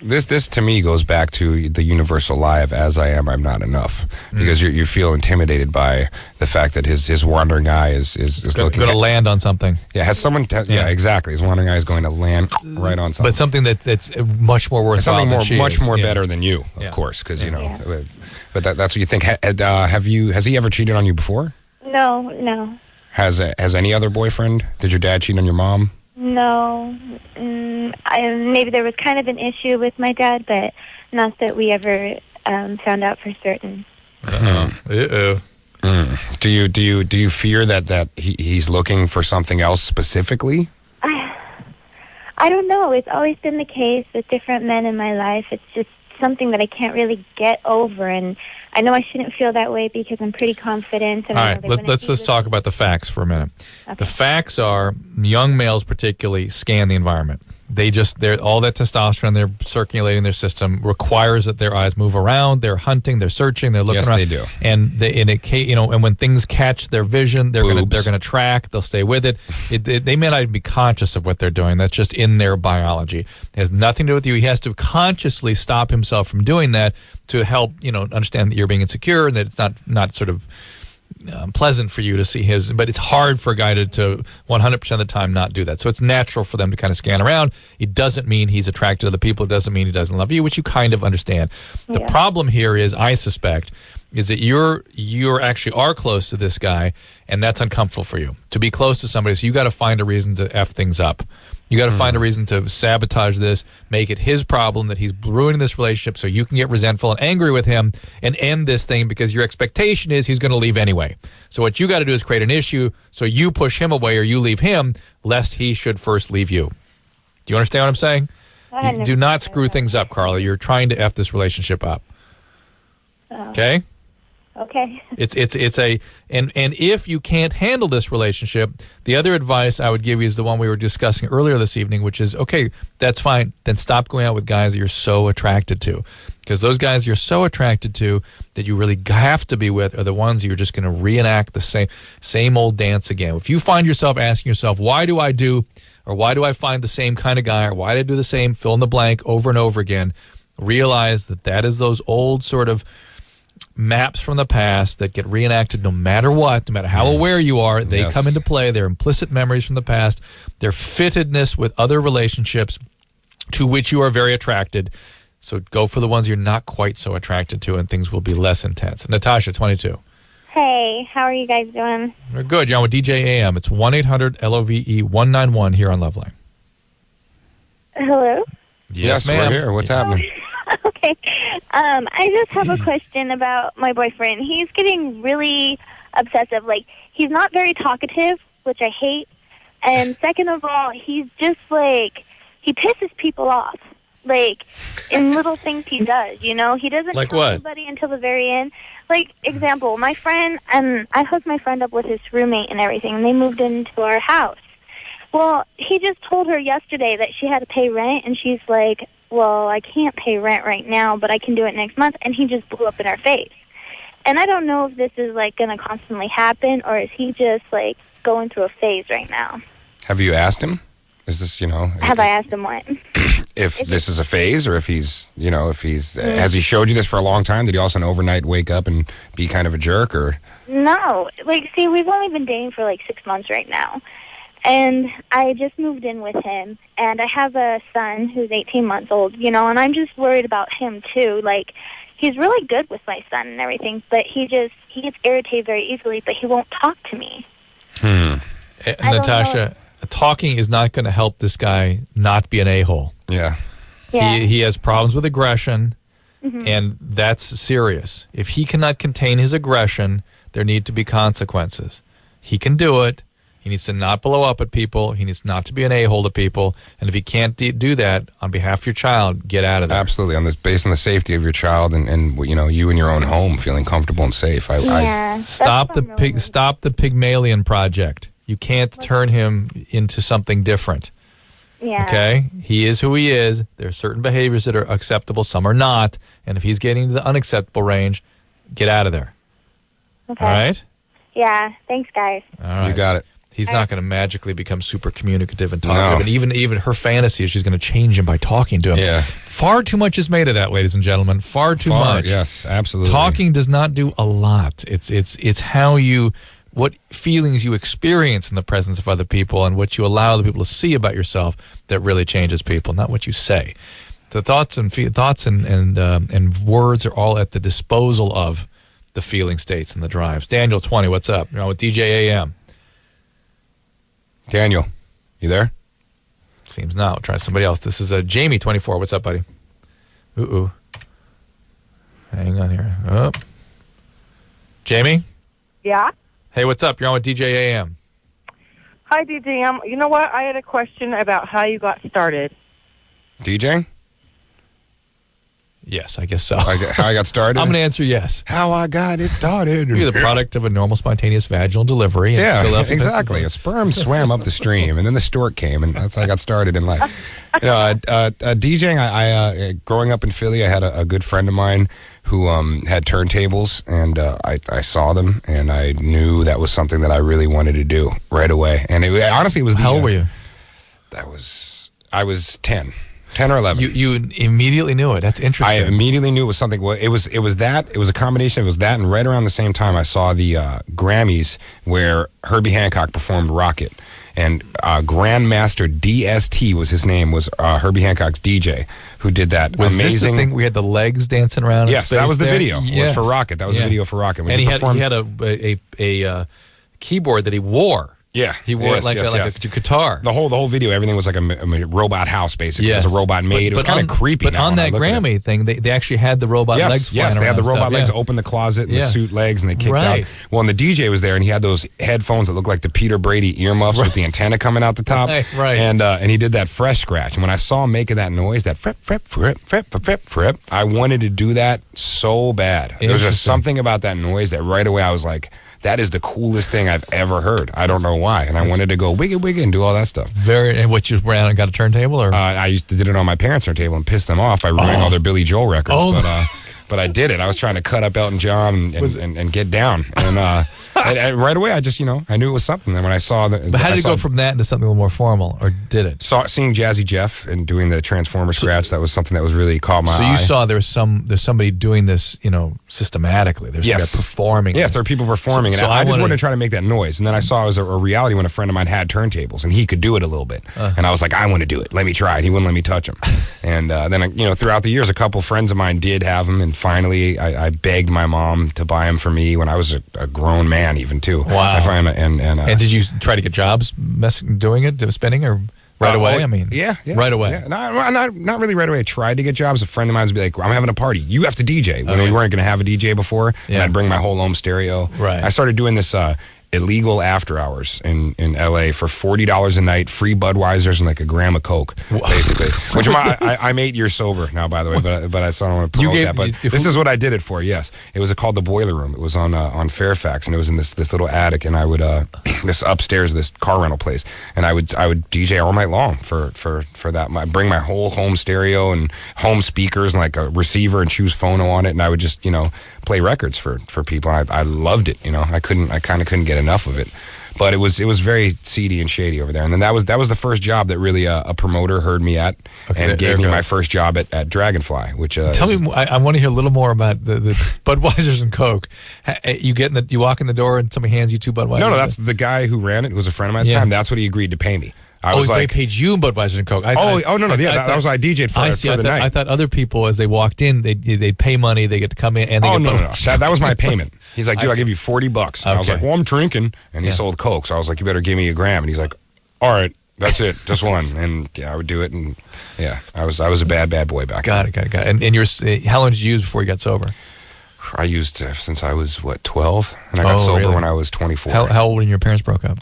S5: This to me goes back to the universal lie of "as I am, I'm not enough," because you feel intimidated by the fact that his wandering eye is looking
S4: going to land on something.
S5: Yeah, has someone? Yeah, exactly. His wandering eye is going to land right on something.
S4: But something that's much more worthwhile.
S5: Something
S4: than she
S5: much
S4: is.
S5: more
S4: Yeah.
S5: better than you, of course, because you know. But that's what you think. Has he ever cheated on you before?
S2: No.
S5: Has any other boyfriend? Did your dad cheat on your mom?
S2: No. Maybe there was kind of an issue with my dad, but not that we ever found out for certain.
S4: Uh-oh.
S5: Do you fear that he's looking for something else specifically?
S2: I don't know. It's always been the case with different men in my life. It's just something that I can't really get over, and I know I shouldn't feel that way because I'm pretty confident. And
S4: All right, let's talk about the facts for a minute.
S2: Okay.
S4: The facts are young males particularly scan the environment. They're all that testosterone they're circulating their system requires that their eyes move around. They're hunting, they're searching, they're looking around.
S5: Yes, they do.
S4: And and when things catch their vision, they're gonna track. They'll stay with it. They may not even be conscious of what they're doing. That's just in their biology. It has nothing to do with you. He has to consciously stop himself from doing that to help understand that you're being insecure and that it's not sort of pleasant for you to see his, but it's hard for a guy to 100% of the time not do that. So it's natural for them to kind of scan around. It doesn't mean he's attracted to the people. It doesn't mean he doesn't love you, which you kind of understand. The problem here is, I suspect, is that you're actually are close to this guy, and that's uncomfortable for you to be close to somebody. So you got to find a reason to F things up. You got to find a reason to sabotage this, make it his problem that he's ruining this relationship so you can get resentful and angry with him and end this thing because your expectation is he's going to leave anyway. So what you got to do is create an issue so you push him away or you leave him, lest he should first leave you. Do you understand what I'm saying? You do not screw things up, Carla. You're trying to F this relationship up. Okay?
S2: Okay.
S4: And if you can't handle this relationship, the other advice I would give you is the one we were discussing earlier this evening, which is, okay, that's fine. Then stop going out with guys that you're so attracted to. Because those guys you're so attracted to that you really have to be with are the ones you're just going to reenact the same old dance again. If you find yourself asking yourself, why do I find the same kind of guy, or why do I do the same fill in the blank over and over again, realize that is those old sort of maps from the past that get reenacted no matter what, no matter how aware you are. They come into play. They're implicit memories from the past. They're fittedness with other relationships to which you are very attracted. So go for the ones you're not quite so attracted to, and things will be less intense. Natasha, 22.
S2: Hey, how are you guys doing?
S4: We're good. You're on with DJ AM. It's 1-800-LOVE-191 here on LoveLine.
S2: Hello?
S5: Yes,
S4: ma'am.
S5: we're here. What's happening?
S2: Okay. I just have a question about my boyfriend. He's getting really obsessive. Like, he's not very talkative, which I hate. And second of all, he's just like, he pisses people off. like in little things he does. You know, he doesn't
S4: Like
S2: tell
S4: what?
S2: anybody until the very end. Like, example, my friend, I hooked my friend up with his roommate and everything, and they moved into our house. Well, he just told her yesterday that she had to pay rent, and she's like, well, I can't pay rent right now, but I can do it next month, and he just blew up in our face. And I don't know if this is, like, going to constantly happen, or is he just, like, going through a phase right now?
S5: Have you asked him? Is this,
S2: Have I asked him what?
S5: if this is a phase, or if he's, has he showed you this for a long time? Did he also overnight wake up and be kind of a jerk, or?
S2: No. Like, see, we've only been dating for, like, 6 months right now. And I just moved in with him, and I have a son who's 18 months old, and I'm just worried about him, too. Like, he's really good with my son and everything, but he gets irritated very easily, but he won't talk to me.
S4: Natasha, talking is not going to help this guy not be an a-hole.
S5: Yeah.
S4: He has problems with aggression, and that's serious. If he cannot contain his aggression, there need to be consequences. He can do it. He needs to not blow up at people. He needs not to be an a-hole to people. And if he can't do that on behalf of your child, get out of there.
S5: Absolutely. Based on the safety of your child and you in your own home feeling comfortable and safe.
S4: Stop the Pygmalion project. You can't turn him into something different.
S2: Yeah.
S4: Okay? He is who he is. There are certain behaviors that are acceptable. Some are not. And if he's getting into the unacceptable range, get out of there.
S2: Okay.
S4: All right?
S2: Yeah. Thanks, guys.
S4: All right.
S5: You got it.
S4: He's not going to magically become super communicative and talkative. And even her fantasy is she's going to change him by talking to him.
S5: Yeah.
S4: Far too much is made of that, ladies and gentlemen. Far too much.
S5: Yes, absolutely.
S4: Talking does not do a lot. It's how what feelings you experience in the presence of other people and what you allow other people to see about yourself that really changes people, not what you say. The thoughts and words are all at the disposal of the feeling states and the drives. Daniel, 20, what's up? You're on with DJ AM.
S5: Daniel, you there?
S4: Seems not. We'll try somebody else. This is Jamie, 24. What's up, buddy? Ooh. Hang on here. Oh. Jamie?
S3: Yeah?
S4: Hey, what's up? You're on with DJ AM.
S3: Hi, DJ. You know what? I had a question about how you got started.
S5: DJing?
S4: Yes, I guess so.
S5: How I got started?
S4: I'm going to answer yes.
S5: How I got it started.
S4: You're the product of a normal spontaneous vaginal delivery.
S5: Yeah, exactly. A sperm swam up the stream, and then the stork came, and that's how I got started in life. DJing, I growing up in Philly, I had a good friend of mine who had turntables, and I saw them, and I knew that was something that I really wanted to do right away. And honestly, it was
S4: How old were you?
S5: I was 10. 10 or 11.
S4: You immediately knew it. That's interesting.
S5: I immediately knew it was something. Well, it was a combination. It was that, and right around the same time, I saw the Grammys where Herbie Hancock performed "Rocket," and Grandmaster DST was his name. Was Herbie Hancock's DJ who did that
S4: was
S5: amazing
S4: this the thing? We had the legs dancing around.
S5: Yes,
S4: in
S5: that was the
S4: there?
S5: video. It was for Rocket. That was the video for Rocket. When
S4: and he had a keyboard that he wore.
S5: Yeah,
S4: he wore it like a guitar.
S5: The whole video, everything was like a robot house, basically.
S4: Yes.
S5: It was a robot made. It was kind of creepy.
S4: But on that Grammy thing, they actually had the robot legs flying around.
S5: Yes, they had the robot legs,
S4: Yeah.
S5: open the closet, and the suit legs, and they kicked
S4: Right.
S5: out. Well, and the DJ was there, and he had those headphones that looked like the Peter Brady earmuffs with the antenna coming out the top.
S4: Right.
S5: And he did that fresh scratch. And when I saw him making that noise, that frip, frip, frip, frip, frip, frip, I wanted to do that so bad. There was just something about that noise that right away I was like, that is the coolest thing I've ever heard. I don't know why. And I wanted to go wiggy wiggy and do all that stuff.
S4: And what, you ran and got a turntable? Or
S5: I did it on my parents' turntable and pissed them off by ruining all their Billy Joel records. But I did it. I was trying to cut up Elton John and get down. And right away, I just, I knew it was something. Then when I saw that.
S4: But how did it go from that into something a little more formal, or did it?
S5: Seeing Jazzy Jeff and doing the Transformer scratch, that was something that was really caught my eye.
S4: So you saw there's somebody doing this, systematically. There's somebody performing.
S5: Yes, there are people performing. And I just wanted to try to make that noise. And then I saw it was a reality when a friend of mine had turntables, and he could do it a little bit. And I was like, I want to do it. Let me try it. He wouldn't let me touch him. And then, throughout the years, a couple friends of mine did have them. And finally, I begged my mom to buy them for me when I was a grown man, even too.
S4: Wow. And did you try to get jobs doing it, spinning, or right away?
S5: Yeah.
S4: Right away.
S5: Yeah. Not really right away. I tried to get jobs. A friend of mine would be like, I'm having a party. You have to DJ. When we weren't going to have a DJ before, and I'd bring my whole home stereo.
S4: Right.
S5: I started doing this illegal after hours in LA for $40 a night, free Budweisers and like a gram of Coke, basically. Which I'm 8 years sober now, by the way, but I don't want to promote that. But this is what I did it for. Yes, it was called the Boiler Room. It was on Fairfax, and it was in this little attic, and I would this upstairs, this car rental place, and I would DJ all night long for that. I bring my whole home stereo and home speakers and like a receiver and choose phono on it, and I would just play records for people. I loved it. I kind of couldn't get enough of it, but it was very seedy and shady over there. And then that was the first job that really a promoter heard me at and gave me my first job at Dragonfly. Which
S4: tell me, I want to hear a little more about the Budweisers and Coke. You walk in the door and somebody hands you 2 Budweisers.
S5: No, that's the guy who ran it, who was a friend of mine at the time. That's what he agreed to pay me.
S4: They paid you Budweisers and Coke.
S5: No, that was what I DJ'd for the night.
S4: I thought other people, as they walked in, they'd pay money, they get to come in, and they
S5: no. That was my payment. He's like, dude, I'll give you $40. And I was like, well, I'm drinking, and he sold Coke, so I was like, you better give me a gram, and he's like, all right, that's it, just one, and I would do it, and I was a bad boy back then.
S4: Got it. And how long did you use before you got sober?
S5: I used since I was 12, and I got sober when I was 24.
S4: How old when your parents broke up?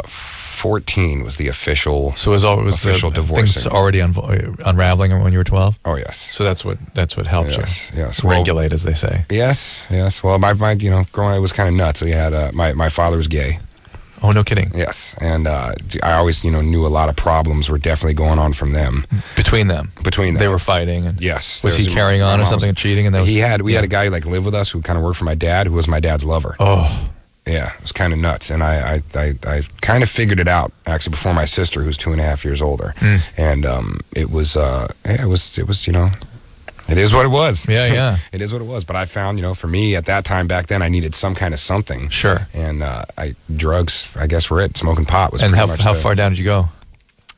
S5: 14 was the official.
S4: So it was
S5: official divorce.
S4: Things already unraveling when you were 12.
S5: Oh yes.
S4: So that's what helped you.
S5: Yes.
S4: Regulate, as they say.
S5: Yes. Well, my growing up was kind of nuts. So you had my father was gay.
S4: Oh, no kidding.
S5: Yes, and I always knew a lot of problems were definitely going on from them.
S4: Between them.
S5: They
S4: were fighting. And
S5: yes.
S4: Was he carrying on or something and cheating? And
S5: we had a guy live with us who kind of worked for my dad, who was my dad's lover.
S4: Oh.
S5: Yeah, it was kind of nuts, and I kind of figured it out actually before my sister, who's 2.5 years older, and it was it is what it was.
S4: Yeah.
S5: It is what it was. But I found, for me at that time back then, I needed some kind of something.
S4: Sure.
S5: And drugs, I guess, were it. Smoking pot was.
S4: And
S5: pretty much
S4: how far down did you go?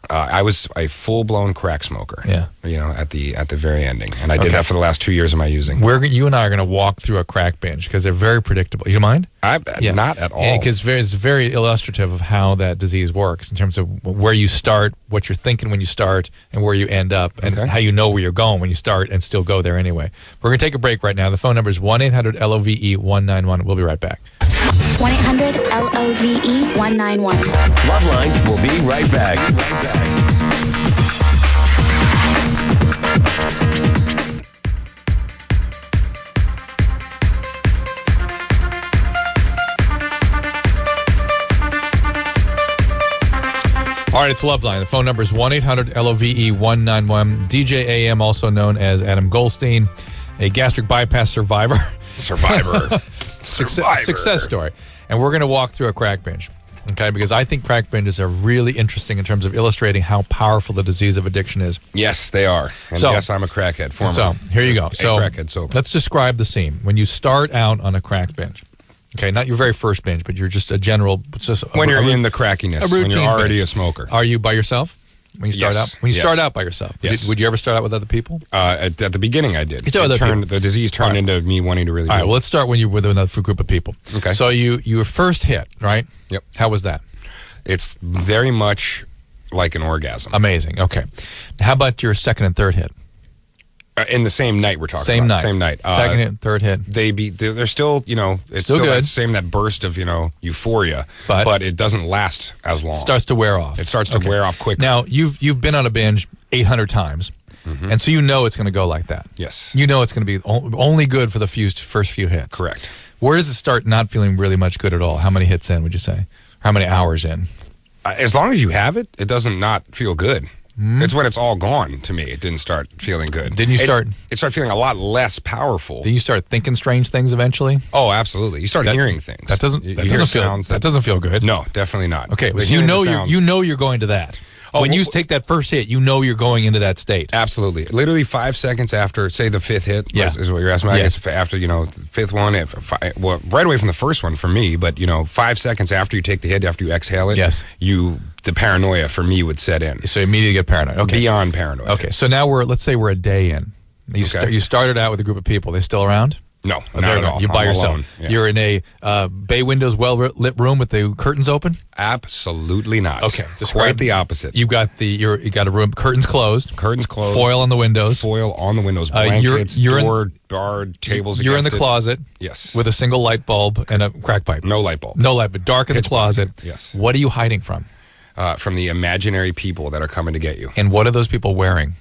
S5: I was a full-blown crack smoker.
S4: Yeah.
S5: At the very ending, and I did that for the last 2 years of my using.
S4: You and I are going to walk through a crack binge because they're very predictable. You don't mind?
S5: Not at all.
S4: Because it's very illustrative of how that disease works in terms of where you start, what you're thinking when you start, and where you end up, and how you know where you're going when you start and still go there anyway. We're going to take a break right now. The phone number is 1-800-LOVE-191. We'll be right back.
S7: 1-800-LOVE-191.
S1: LoveLine will be right back.
S4: All right, it's LoveLine. The phone number is 1-800-LOVE-191. DJ AM, also known as Adam Goldstein, a gastric bypass survivor. Success story. And we're going to walk through a crack binge, okay? Because I think crack binges are really interesting in terms of illustrating how powerful the disease of addiction is.
S5: Yes, they are. And yes, I'm a crackhead.
S4: So here you go. So
S5: crackhead sober.
S4: Let's describe the scene. When you start out on a crack binge, okay, not your very first binge, but you're just a general.
S5: When you're in the crackiness, when you're already a smoker.
S4: Are you by yourself? When you start out, start out by yourself,
S5: yes.
S4: Would you ever start out with other people?
S5: At the beginning, I did.
S4: The
S5: disease turned into me wanting to really.
S4: All right. Well, let's start when you're with another group of people.
S5: Okay.
S4: So you were first hit, right?
S5: Yep.
S4: How was that?
S5: It's very much like an orgasm.
S4: Amazing. Okay. How about your second and third hit?
S5: In the same night we're talking
S4: about.
S5: Same night.
S4: Second hit, third hit.
S5: They're still, it's still
S4: good.
S5: that burst of, euphoria, but it doesn't last as long.
S4: It starts to wear off.
S5: It starts to wear off quickly.
S4: Now, you've been on a binge 800 times, and so it's going to go like that.
S5: Yes.
S4: You know it's going to be only good for the first few hits.
S5: Correct.
S4: Where does it start not feeling really much good at all? How many hits in, would you say? Or how many hours in?
S5: As long as you have it, it doesn't not feel good. It's when it's all gone, to me, it didn't start feeling good.
S4: Didn't you start?
S5: It started feeling a lot less powerful.
S4: Did you start thinking strange things eventually?
S5: Oh, absolutely. You start hearing things.
S4: That doesn't feel good.
S5: No, definitely not.
S4: Okay, but you know you're going to that. When you take that first hit, you're going into that state.
S5: Absolutely. Literally 5 seconds after, say, the fifth hit is what you're asking me. I guess after, the fifth one, right away from the first one for me, but, 5 seconds after you take the hit, after you exhale it, the paranoia for me would set in.
S4: So you immediately get paranoid. Okay.
S5: Beyond paranoid.
S4: Okay, so now let's say we're a day in. You started out with a group of people. They still around?
S5: No,
S4: Oh,
S5: not at all.
S4: You're by
S5: I'm
S4: yourself.
S5: alone. Yeah.
S4: You're in a bay windows, well-lit room with the curtains open?
S5: Absolutely not.
S4: Okay.
S5: Quite the opposite.
S4: You got a room, curtains closed.
S5: Curtains closed.
S4: Foil on the windows.
S5: Foil on the windows. Blankets, door, barred, tables
S4: You're in the
S5: against it.
S4: closet.
S5: Yes.
S4: With a single light bulb and a crack pipe.
S5: No light bulb.
S4: No light, but dark in the closet.
S5: Yes.
S4: What are you hiding from?
S5: From the imaginary people that are coming to get you.
S4: And what are those people wearing?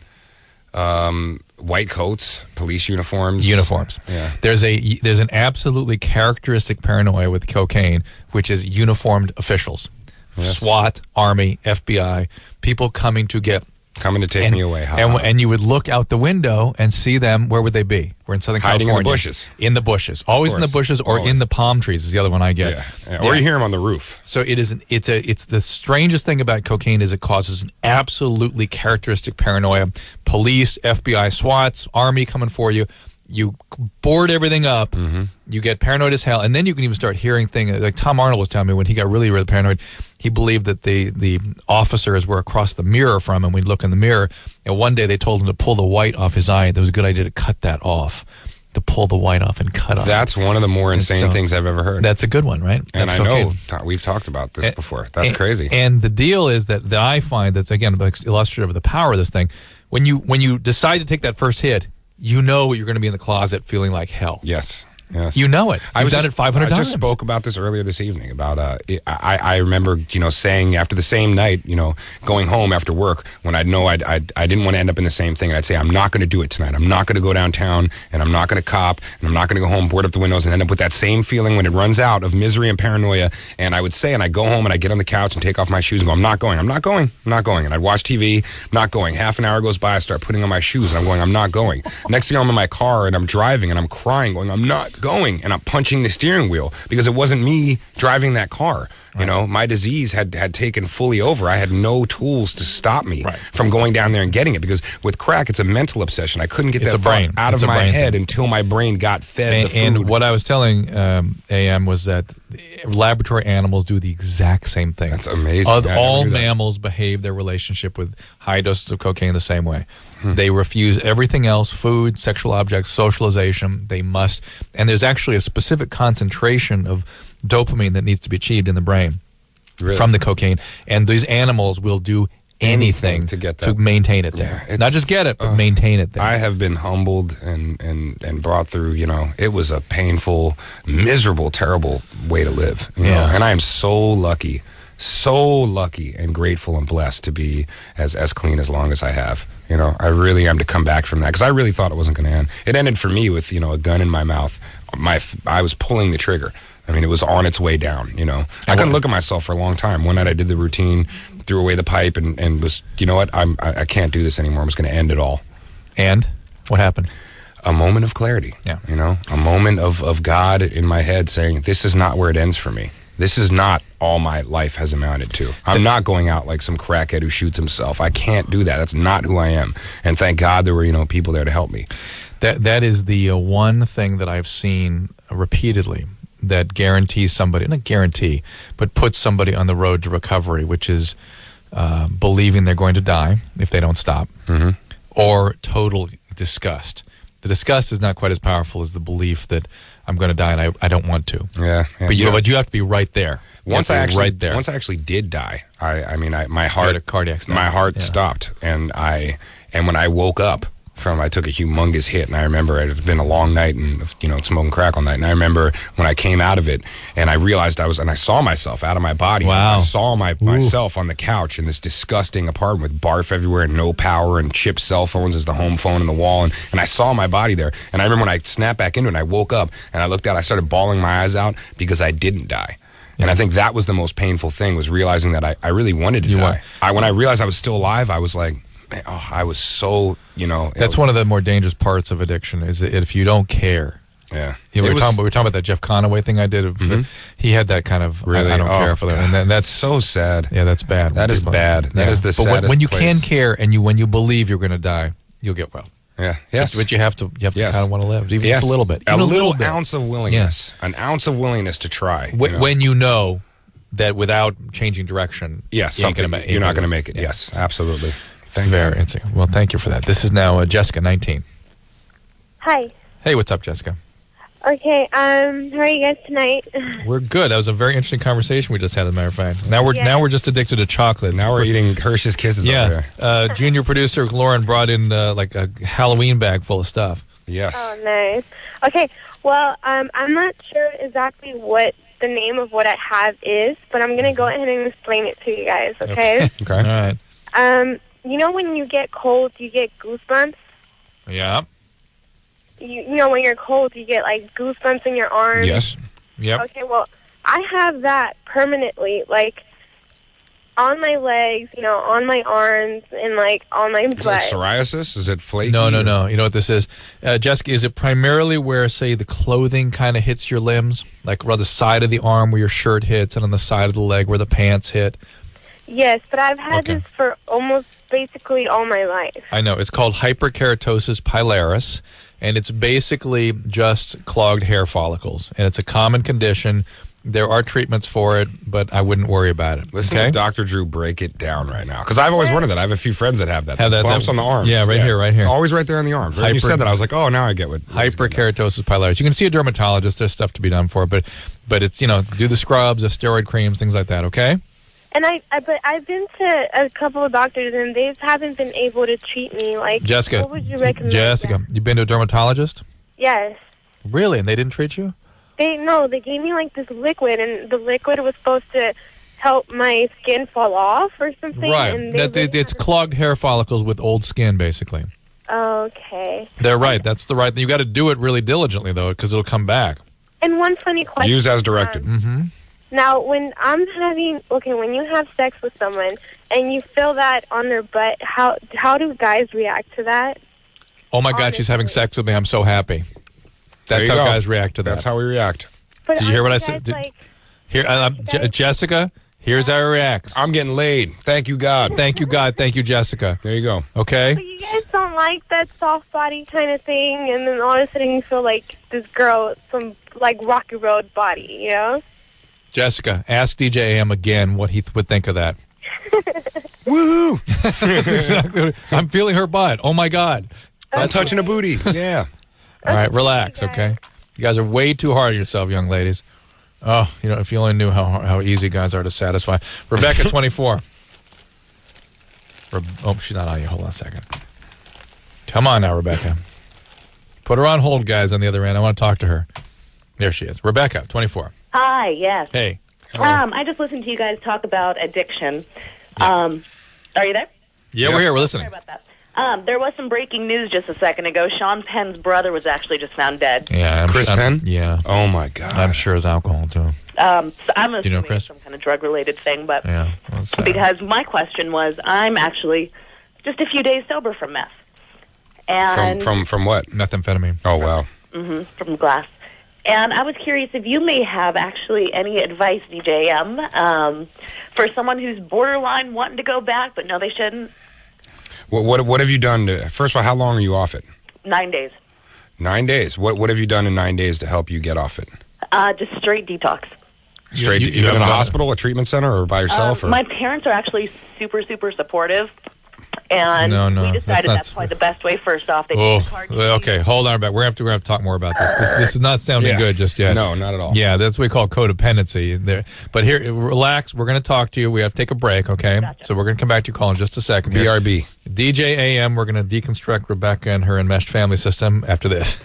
S5: White coats, police uniforms. Yeah.
S4: There's an absolutely characteristic paranoia with cocaine, which is uniformed officials.
S5: Yes.
S4: SWAT, Army, FBI, people coming to
S5: take me away.
S4: And you would look out the window and see them. Where would they be? We're in Southern
S5: Hiding
S4: California.
S5: in the bushes.
S4: In the bushes. Always in the bushes or in the palm trees is the other one I get.
S5: Yeah. Or you hear them on the roof.
S4: So it's the strangest thing about cocaine is it causes an absolutely characteristic paranoia. Police, FBI, SWATs, Army coming for you. You board everything up.
S5: Mm-hmm.
S4: You get paranoid as hell, and then you can even start hearing things like Tom Arnold was telling me when he got really, really paranoid. He believed that the officers were across the mirror from him. We'd look in the mirror, and one day they told him to pull the white off his eye. It was a good idea to cut that off, to pull the white off and cut off.
S5: That's one of the more insane things I've ever heard.
S4: That's a good one, right?
S5: And
S4: That's
S5: I
S4: cocaine.
S5: know we've talked about this before. That's crazy.
S4: And the deal is that I find that's again illustrative of the power of this thing. When you decide to take that first hit, you know you're going to be in the closet feeling like hell.
S5: Yes.
S4: You know it. You've done it 500 times.
S5: I just spoke about this earlier this evening. About I remember saying after the same night, going home after work when I'd know I didn't want to end up in the same thing, and I'd say I'm not going to do it tonight. I'm not going to go downtown, and I'm not going to cop, and I'm not going to go home, board up the windows, and end up with that same feeling when it runs out of misery and paranoia. And I would say, and I go home and I get on the couch and take off my shoes and go, I'm not going, I'm not going, I'm not going. And I'd watch TV, not going. Half an hour goes by, I start putting on my shoes, and I'm going, I'm not going. Next thing I'm in my car and I'm driving and I'm crying, going, I'm not going, and I'm punching the steering wheel because it wasn't me driving that car. Right. My disease had taken fully over. I had no tools to stop me from going down there and getting it, because with crack, it's a mental obsession. I couldn't get that thought out of my head until my brain got fed the food.
S4: And what I was telling AM was that laboratory animals do the exact same thing.
S5: That's amazing.
S4: All mammals behave their relationship with high doses of cocaine the same way. They refuse everything else, food, sexual objects, socialization. They must. And there's actually a specific concentration of dopamine that needs to be achieved in the brain from the cocaine. And these animals will do anything
S5: to get that,
S4: to maintain it there. Not just get it, but maintain it there.
S5: I have been humbled and brought through, it was a painful, miserable, terrible way to live. You know? And I am so lucky and grateful and blessed to be as clean as long as I have. I really am, to come back from that, because I really thought it wasn't going to end. It ended for me with, a gun in my mouth. I was pulling the trigger. I mean, it was on its way down, I couldn't look at myself for a long time. One night I did the routine, threw away the pipe, and was, I can't do this anymore. I'm just going to end it all.
S4: And what happened?
S5: A moment of clarity.
S4: Yeah.
S5: A moment of God in my head saying, this is not where it ends for me. This is not all my life has amounted to. I'm not going out like some crackhead who shoots himself. I can't do that. That's not who I am. And thank God there were, people there to help me.
S4: That is the one thing that I've seen repeatedly that guarantees somebody, not guarantee, but puts somebody on the road to recovery, which is believing they're going to die if they don't stop, or total disgust. The disgust is not quite as powerful as the belief that I'm going to die and I don't want to.
S5: Yeah.
S4: But you have to be right there.
S5: Once I actually did die, my heart,
S4: cardiac
S5: stopped, and when I woke up I took a humongous hit, and I remember it had been a long night and smoking crack all night, and I remember when I came out of it and I realized I saw myself out of my body.
S4: Wow.
S5: I saw myself on the couch in this disgusting apartment with barf everywhere and no power and chipped cell phones as the home phone in the wall, and I saw my body there, and I remember when I snapped back into it and I woke up and I looked out, I started bawling my eyes out because I didn't die. And I think that was the most painful thing, was realizing that I really wanted to die. When I realized I was still alive, I was like, I was so,
S4: That's one of the more dangerous parts of addiction, is that if you don't care.
S5: Yeah.
S4: We were talking about that Jeff Conaway thing I did. He had that kind of,
S5: really?
S4: I don't care for that. And that's
S5: so sad.
S4: Yeah, that's bad.
S5: That is bad. That is the saddest
S4: But when you
S5: place.
S4: can care and when you believe you're going to die, you'll get well.
S5: Yeah. Yes.
S4: But you have to kind of want to live, even just a little bit.
S5: A little ounce of willingness. Yes. An ounce of willingness to try.
S4: When you know that without changing direction,
S5: you're not going to make it. Yes, absolutely.
S4: Very interesting. Well, thank you for that. This is now Jessica, 19.
S7: Hi.
S4: Hey, what's up, Jessica?
S2: Okay, how are you guys tonight?
S4: We're good. That was a very interesting conversation we just had, as a matter of fact. Now we're just addicted to chocolate.
S5: Now we're eating Hershey's Kisses over
S4: Yeah. Junior producer Lauren brought in like a Halloween bag full of stuff.
S5: Yes.
S2: Oh, nice. Okay, well, I'm not sure exactly what the name of what I have is, but I'm going to go ahead and explain it to you guys, okay?
S4: Okay. All right.
S2: You know when you get cold, you get goosebumps?
S4: Yeah.
S2: You know when you're cold, you get, like, goosebumps in your arms?
S4: Yes. Yep.
S2: Okay, well, I have that permanently, like, on my legs, you know, on my arms, and, like, on my butt.
S5: Is it psoriasis? Is it flaky?
S4: No. You know what this is? Jessica, is it primarily where, say, the clothing kind of hits your limbs? Like around the side of the arm where your shirt hits and on the side of the leg where the pants hit?
S2: Yes, but I've had this for almost basically all my life.
S4: I know. It's called hyperkeratosis pilaris, and it's basically just clogged hair follicles. And it's a common condition. There are treatments for it, but I wouldn't worry about it.
S5: Listen to Dr. Drew break it down right now. Because I've always wondered that. I have a few friends that have that. Bumps on the arms.
S4: Yeah, right here.
S5: It's always right there on the arms. Right? When you said that, I was like, oh, now I get what.
S4: Hyperkeratosis pilaris. You can see a dermatologist. There's stuff to be done for it. But it's, you know, do the scrubs, the steroid creams, things like that, okay?
S2: And but I've been to a couple of doctors, and they haven't been able to treat me. Like,
S4: Jessica,
S2: what would you recommend?
S4: Jessica, you've been to a dermatologist?
S2: Yes.
S4: Really? And they didn't treat you?
S2: They gave me like this liquid, and the liquid was supposed to help my skin fall off or something.
S4: Right.
S2: And
S4: It's clogged hair follicles with old skin, basically.
S2: Okay.
S4: They're right. That's the right thing. You got to do it really diligently, though, because it'll come back.
S2: And one funny question.
S5: Use as directed.
S4: Mm-hmm.
S2: Now, when when you have sex with someone and you feel that on their butt, how do guys react to that?
S4: Oh my God, she's having sex with me. I'm so happy. That's how guys react to that.
S5: That's how we react.
S2: But
S4: did you hear what I said? Jessica, here's how he reacts.
S5: I'm getting laid. Thank you, God.
S4: Thank you, God. Thank you, Jessica.
S5: There you go.
S4: Okay?
S2: But you guys don't like that soft body kind of thing, and then all of a sudden you feel like this girl with some, like, Rocky Road body, you know?
S4: Jessica, ask DJ AM again what he would think of that.
S5: Woohoo!
S4: That's exactly what I'm feeling her butt. Oh, my God.
S5: I'm touching a booty. Yeah.
S4: All right, relax, okay? You guys are way too hard on yourself, young ladies. Oh, you know, if you only knew how easy guys are to satisfy. Rebecca, 24. Oh, she's not on you. Hold on a second. Come on now, Rebecca. Put her on hold, guys, on the other end. I want to talk to her. There she is. Rebecca, 24.
S7: Hi, yes.
S4: Hey.
S7: I just listened to you guys talk about addiction. Are you there?
S4: Yeah, we're here. We're listening.
S7: Sorry about that. There was some breaking news just a second ago. Sean Penn's brother was actually just found dead.
S4: Yeah,
S5: Chris Penn?
S4: Yeah.
S5: Oh, my God.
S4: I'm sure it's alcohol, too.
S7: So I'm
S4: Do you know
S7: assuming
S4: Chris?
S7: it's some kind of drug-related thing, but
S4: Yeah.
S7: because my question was, I'm actually just a few days sober from meth. And
S5: From what?
S4: Methamphetamine.
S5: Oh, wow.
S7: from glass. And I was curious if you may have actually any advice, DJM, for someone who's borderline wanting to go back, but no, they shouldn't.
S5: What have you done first of all, how long are you off it?
S7: 9 days.
S5: 9 days. What have you done in 9 days to help you get off it?
S7: Just straight detox.
S5: Straight. You been in a hospital, a treatment center, or by yourself? Or?
S7: My parents are actually super, super supportive. And we decided that's probably the best way. First off, they
S4: Oh,
S7: take the card.
S4: okay. Hold on, Rebecca. We're going to have to talk more about this. This is not sounding good just yet.
S5: No, not at all.
S4: Yeah, that's what we call codependency. But here, relax. We're going to talk to you. We have to take a break, okay? Gotcha. So we're going to come back to your call in just a second. Here.
S5: BRB.
S4: DJ AM, we're going to deconstruct Rebecca and her enmeshed family system after this.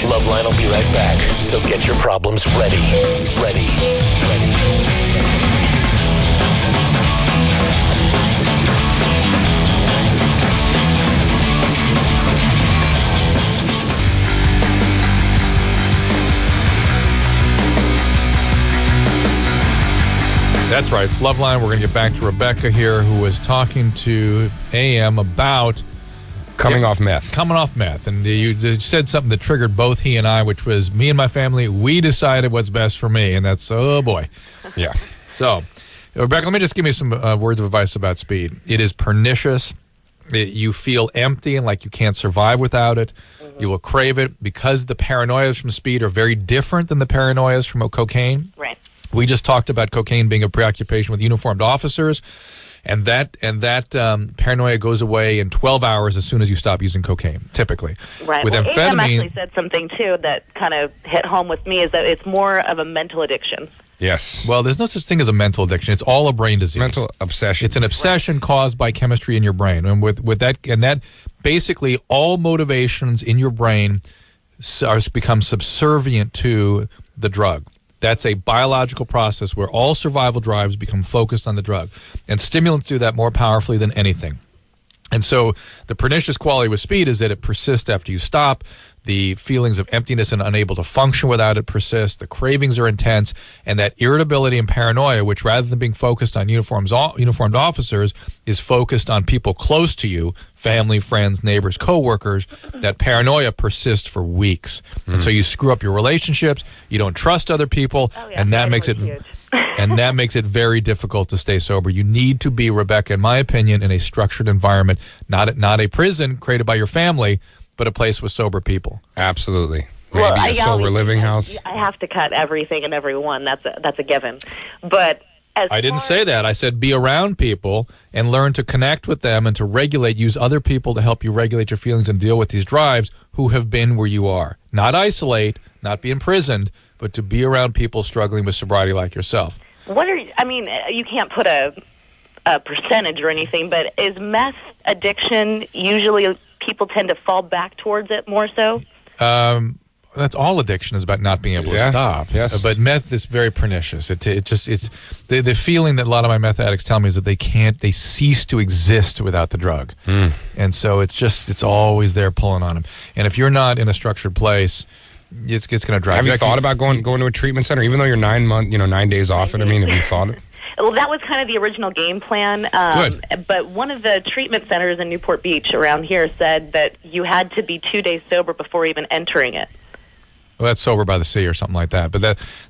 S1: LoveLine will be right back. So get your problems ready.
S4: That's right. It's LoveLine. We're going to get back to Rebecca here, who was talking to AM about
S5: coming off meth.
S4: Coming off meth. And you said something that triggered both he and I, which was me and my family, we decided what's best for me. And that's, oh, boy.
S5: Yeah.
S4: So, Rebecca, let me just give you some words of advice about speed. It is pernicious. You feel empty and like you can't survive without it. You will crave it because the paranoias from speed are very different than the paranoias from cocaine.
S7: Right.
S4: We just talked about cocaine being a preoccupation with uniformed officers. And that paranoia goes away in 12 hours as soon as you stop using cocaine, typically.
S7: Right.
S4: With
S7: Well, AM
S4: amphetamine,
S7: actually said something, too, that kind of hit home with me, is that it's more of a mental addiction.
S5: Yes.
S4: well, there's no such thing as a mental addiction. It's all a brain disease.
S5: Mental obsession.
S4: It's an obsession caused by chemistry in your brain. And with that basically all motivations in your brain become subservient to the drug. That's a biological process where all survival drives become focused on the drug. And stimulants do that more powerfully than anything. And so the pernicious quality with speed is that it persists after you stop. The feelings of emptiness and unable to function without it persist. The cravings are intense. And that irritability and paranoia, which rather than being focused on uniformed officers, is focused on people close to you, family, friends, neighbors, coworkers, that paranoia persists for weeks. And so you screw up your relationships. You don't trust other people. And that makes it... and that makes it very difficult to stay sober. You need to be, Rebecca, in my opinion, in a structured environment, not a prison created by your family, but a place with sober people.
S5: Absolutely. Maybe a sober living house.
S7: I have to cut everything and everyone. That's a given. But
S4: I didn't say that. I said be around people and learn to connect with them and to regulate, use other people to help you regulate your feelings and deal with these drives who have been where you are. Not isolate, not be imprisoned, but to be around people struggling with sobriety like yourself.
S7: You can't put a percentage or anything, but is meth addiction usually people tend to fall back towards it more so?
S4: That's all addiction is about not being able to stop.
S5: Yes.
S4: But meth is very pernicious. It's the feeling that a lot of my meth addicts tell me is that they cease to exist without the drug. And so it's always there pulling on them. And if you're not in a structured place, it's going to drive.
S5: Have you thought about going to a treatment center, even though you're 9 days off it? I mean, have you thought it?
S7: Well, that was kind of the original game plan.
S4: Good.
S7: But one of the treatment centers in Newport Beach around here said that you had to be 2 days sober before even entering it.
S4: Well, that's Sober by the Sea or something like that. But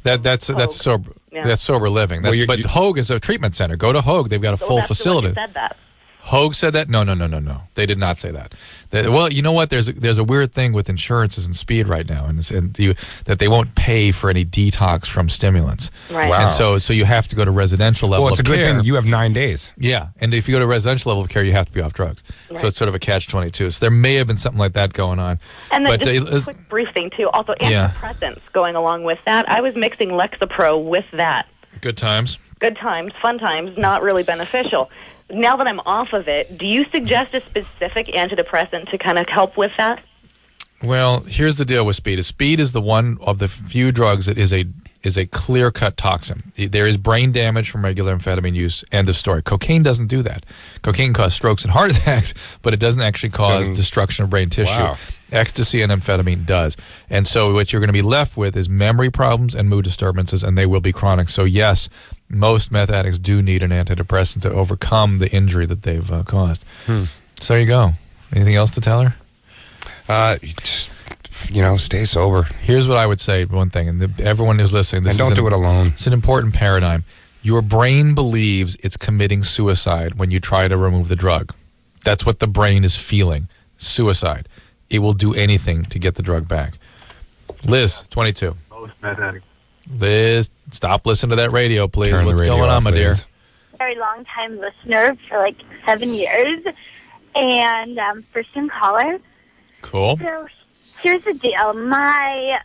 S4: that's sober. Yeah. That's sober living. But Hogue is a treatment center. Go to Hogue. They've got a full facility.
S7: The one who said that.
S4: Hogue said that? No. They did not say that. Well, you know what? There's a weird thing with insurances and speed right now, that they won't pay for any detox from stimulants.
S7: Right.
S5: Wow.
S4: And so you have to go to residential level of care.
S5: Well, it's a good thing you have 9 days.
S4: Yeah, and if you go to residential level of care, you have to be off drugs. Right. So it's sort of a catch-22. So there may have been something like that going on.
S7: And then just a quick brief thing, too. Also, antidepressants going along with that. I was mixing Lexapro with that.
S4: Good times.
S7: Good times, fun times, not really beneficial. Now that I'm off of it, do you suggest a specific antidepressant to kind of help with that?
S4: Well, here's the deal with speed. Speed is the one of the few drugs that is a clear-cut toxin. There is brain damage from regular amphetamine use. End of story. Cocaine doesn't do that. Cocaine causes strokes and heart attacks, but it doesn't actually cause destruction of brain tissue.
S5: Wow.
S4: Ecstasy and amphetamine does. And so what you're going to be left with is memory problems and mood disturbances, and they will be chronic. So yes, most meth addicts do need an antidepressant to overcome the injury that they've caused. So there you go. Anything else to tell her?
S5: Just, stay sober.
S4: Here's what I would say, one thing, and everyone who's listening.
S5: And don't do it alone.
S4: It's an important paradigm. Your brain believes it's committing suicide when you try to remove the drug. That's what the brain is feeling, suicide. It will do anything to get the drug back. Liz, 22.
S10: Most meth addicts.
S4: Liz, stop listening to that radio, please.
S5: Turn
S4: What's
S5: the radio
S4: going on,
S5: off,
S4: my dear?
S5: Liz.
S17: Very long time listener for like 7 years, and first time caller.
S4: Cool.
S17: So here's the deal. My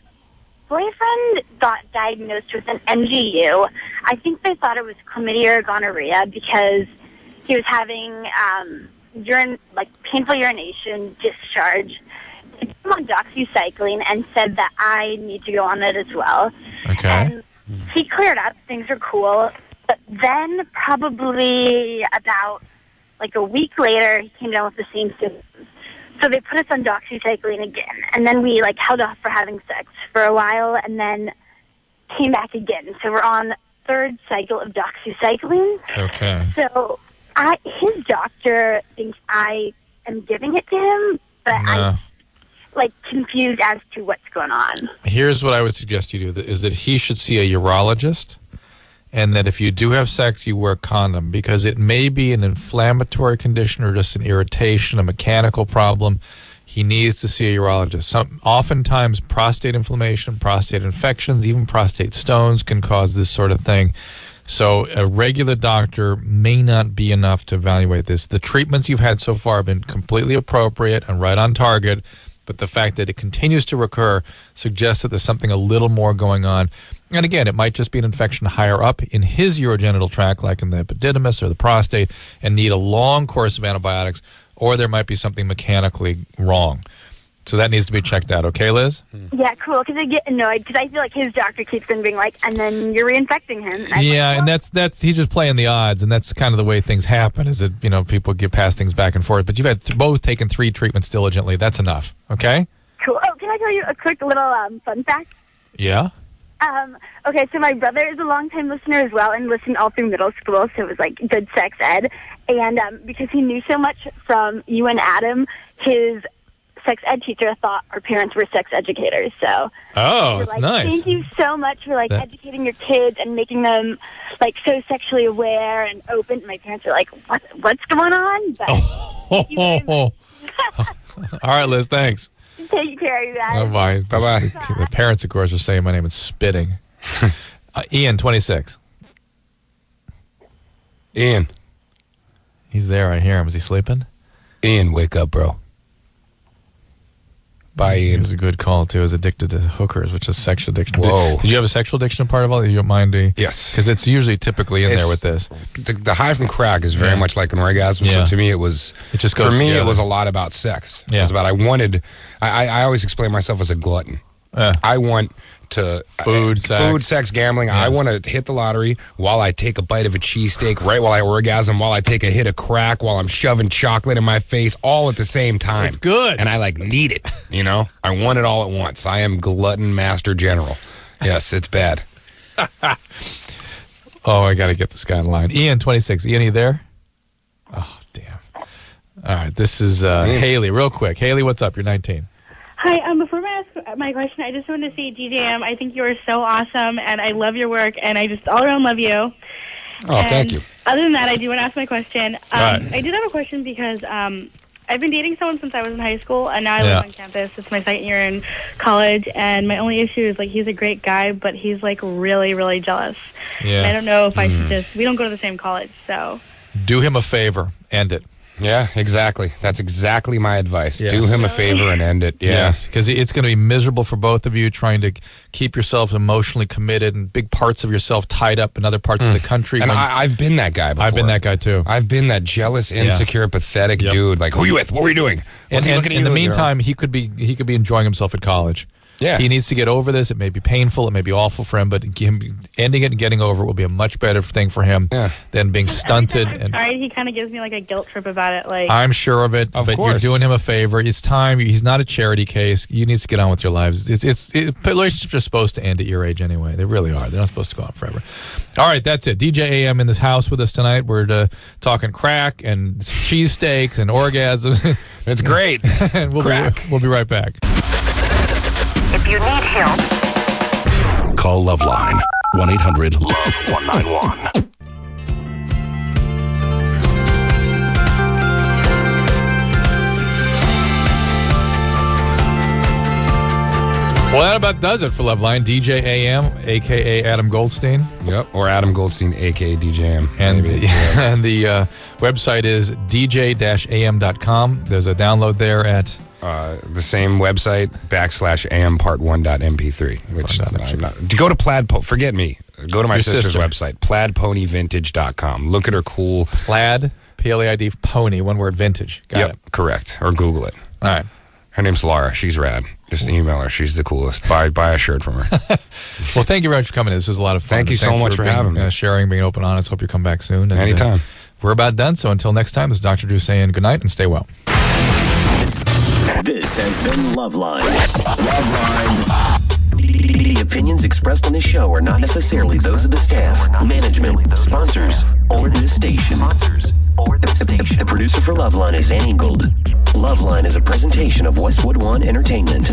S17: boyfriend got diagnosed with an MGU. I think they thought it was chlamydia or gonorrhea because he was having painful urination, discharge. He put him on doxycycline and said that I need to go on it as well.
S4: Okay.
S17: And he cleared up. Things are cool. But then probably about a week later, he came down with the same symptoms. So they put us on doxycycline again. And then we held off for having sex for a while and then came back again. So we're on third cycle of doxycycline.
S4: Okay.
S17: So his doctor thinks I am giving it to him, but I'm confused as to what's going on.
S4: Here's what I would suggest you do, is that he should see a urologist, and that if you do have sex, you wear a condom, because it may be an inflammatory condition or just an irritation, a mechanical problem. He needs to see a urologist. Oftentimes, prostate inflammation, prostate infections, even prostate stones can cause this sort of thing. So a regular doctor may not be enough to evaluate this. The treatments you've had so far have been completely appropriate and right on target, but the fact that it continues to recur suggests that there's something a little more going on. And again, it might just be an infection higher up in his urogenital tract, like in the epididymis or the prostate, and need a long course of antibiotics, or there might be something mechanically wrong. So that needs to be checked out. Okay, Liz?
S14: Yeah, cool. Because I get annoyed because I feel like his doctor keeps on being like, and then you're reinfecting him. And
S4: Yeah, and that's he's just playing the odds, and that's kind of the way things happen. Is that people get past things back and forth. But you've had both taken 3 treatments diligently. That's enough. Okay?
S14: Cool. Oh, can I tell you a quick little fun fact?
S4: Yeah.
S14: Okay, so my brother is a longtime listener as well and listened all through middle school, so it was like good sex ed. And because he knew so much from you and Adam, his sex ed teacher thought our parents were sex educators. So
S4: that's nice.
S14: Thank you so much for educating your kids and making them so sexually aware and open. My parents are like, what's going on? But thank you very much.
S4: All right, Liz, thanks.
S14: Take care, you guys.
S4: Bye-bye. The parents, of course, are saying my name and spitting. Ian, 26.
S5: Ian.
S4: He's there. I hear him. Is he sleeping?
S5: Ian, wake up, bro. Bye, Ian.
S4: It was a good call, too. He was addicted to hookers, which is sexual addiction.
S5: Whoa.
S4: Did you have a sexual addiction part of all that? You don't mind?
S5: Yes.
S4: Because it's usually typically in there with this.
S5: The high from crack is very much like an orgasm.
S4: Yeah.
S5: So to me, it just
S4: goes
S5: for me,
S4: together.
S5: it was a lot about sex.
S4: Yeah.
S5: It was about I always explain myself as a glutton. I want to
S4: food,
S5: sex, gambling. I want to hit the lottery while I take a bite of a cheesesteak, right while I orgasm, while I take a hit of crack, while I'm shoving chocolate in my face, all at the same time.
S4: It's good.
S5: And I need it, I want it all at once. I am glutton master general. Yes, it's bad.
S4: Oh, I got to get this guy in line. Ian, 26. Ian, are you there? Oh, damn. All right, this is Haley, real quick. Haley, what's up? You're 19.
S14: Hi, before I ask my question, I just wanted to say, DJM, I think you are so awesome, and I love your work, and I just all around love you.
S5: Oh, thank you.
S14: Other than that, I do want to ask my question.
S5: Right.
S14: I did have a question because I've been dating someone since I was in high school, and now I live on campus. It's my second year in college, and my only issue is, he's a great guy, but he's, really, really jealous.
S4: Yeah.
S14: And I don't know if I should we don't go to the same college, so.
S4: Do him a favor. End it.
S5: Yeah, exactly. That's exactly my advice.
S4: Yes.
S5: Do him a favor and end it. Yeah.
S4: Yes, because it's going to be miserable for both of you trying to keep yourself emotionally committed and big parts of yourself tied up in other parts of the country.
S5: And I've been that guy before.
S4: I've been that guy, too.
S5: I've been that jealous, insecure, pathetic dude. Like, who are you with? What were you doing?
S4: And in the meantime, he could be enjoying himself at college.
S5: Yeah.
S4: He needs to get over this. It may be painful. It may be awful for him, but him ending it and getting over it will be a much better thing for him than being stunted.
S14: Every time I'm sorry, he kind of gives me a guilt trip about it.
S4: I'm sure of it, but you're doing him a favor. It's time. He's not a charity case. You need to get on with your lives. Relationships are supposed to end at your age anyway. They really are. They're not supposed to go on forever. All right, that's it. DJ AM in this house with us tonight. We're talking crack and cheesesteaks and orgasms.
S5: It's great.
S4: And we'll be right back.
S1: If you need help,
S8: call LoveLine 1-800-LOVE-191.
S4: Well, that about does it for LoveLine. DJ AM, a.k.a. Adam Goldstein.
S5: Yep, or Adam Goldstein, a.k.a. DJM.
S4: And the website is dj-am.com. There's a download there at...
S5: the same website, /am part1.mp3. Which go to Plaid. Forget me. Go to my sister's website, plaidponyvintage.com. Look at her cool
S4: Plaid, P-L-A-I-D, pony, one word, vintage. Got it.
S5: Correct. Or Google it.
S4: All right.
S5: Her name's Laura. She's rad. Just email her. She's the coolest. Buy a shirt from her.
S4: Well, thank you very much for coming in. This was a lot of fun.
S5: Thank you so much for having me.
S4: Sharing, being open, honest. Hope you come back soon. And,
S5: anytime.
S4: We're about done. So until next time, this is Dr. Drew saying good night and stay well.
S8: This has been LoveLine. The opinions expressed on this show are not necessarily those of the staff, management, sponsors, or the station. The producer for LoveLine is Annie Golden. LoveLine is a presentation of Westwood One Entertainment.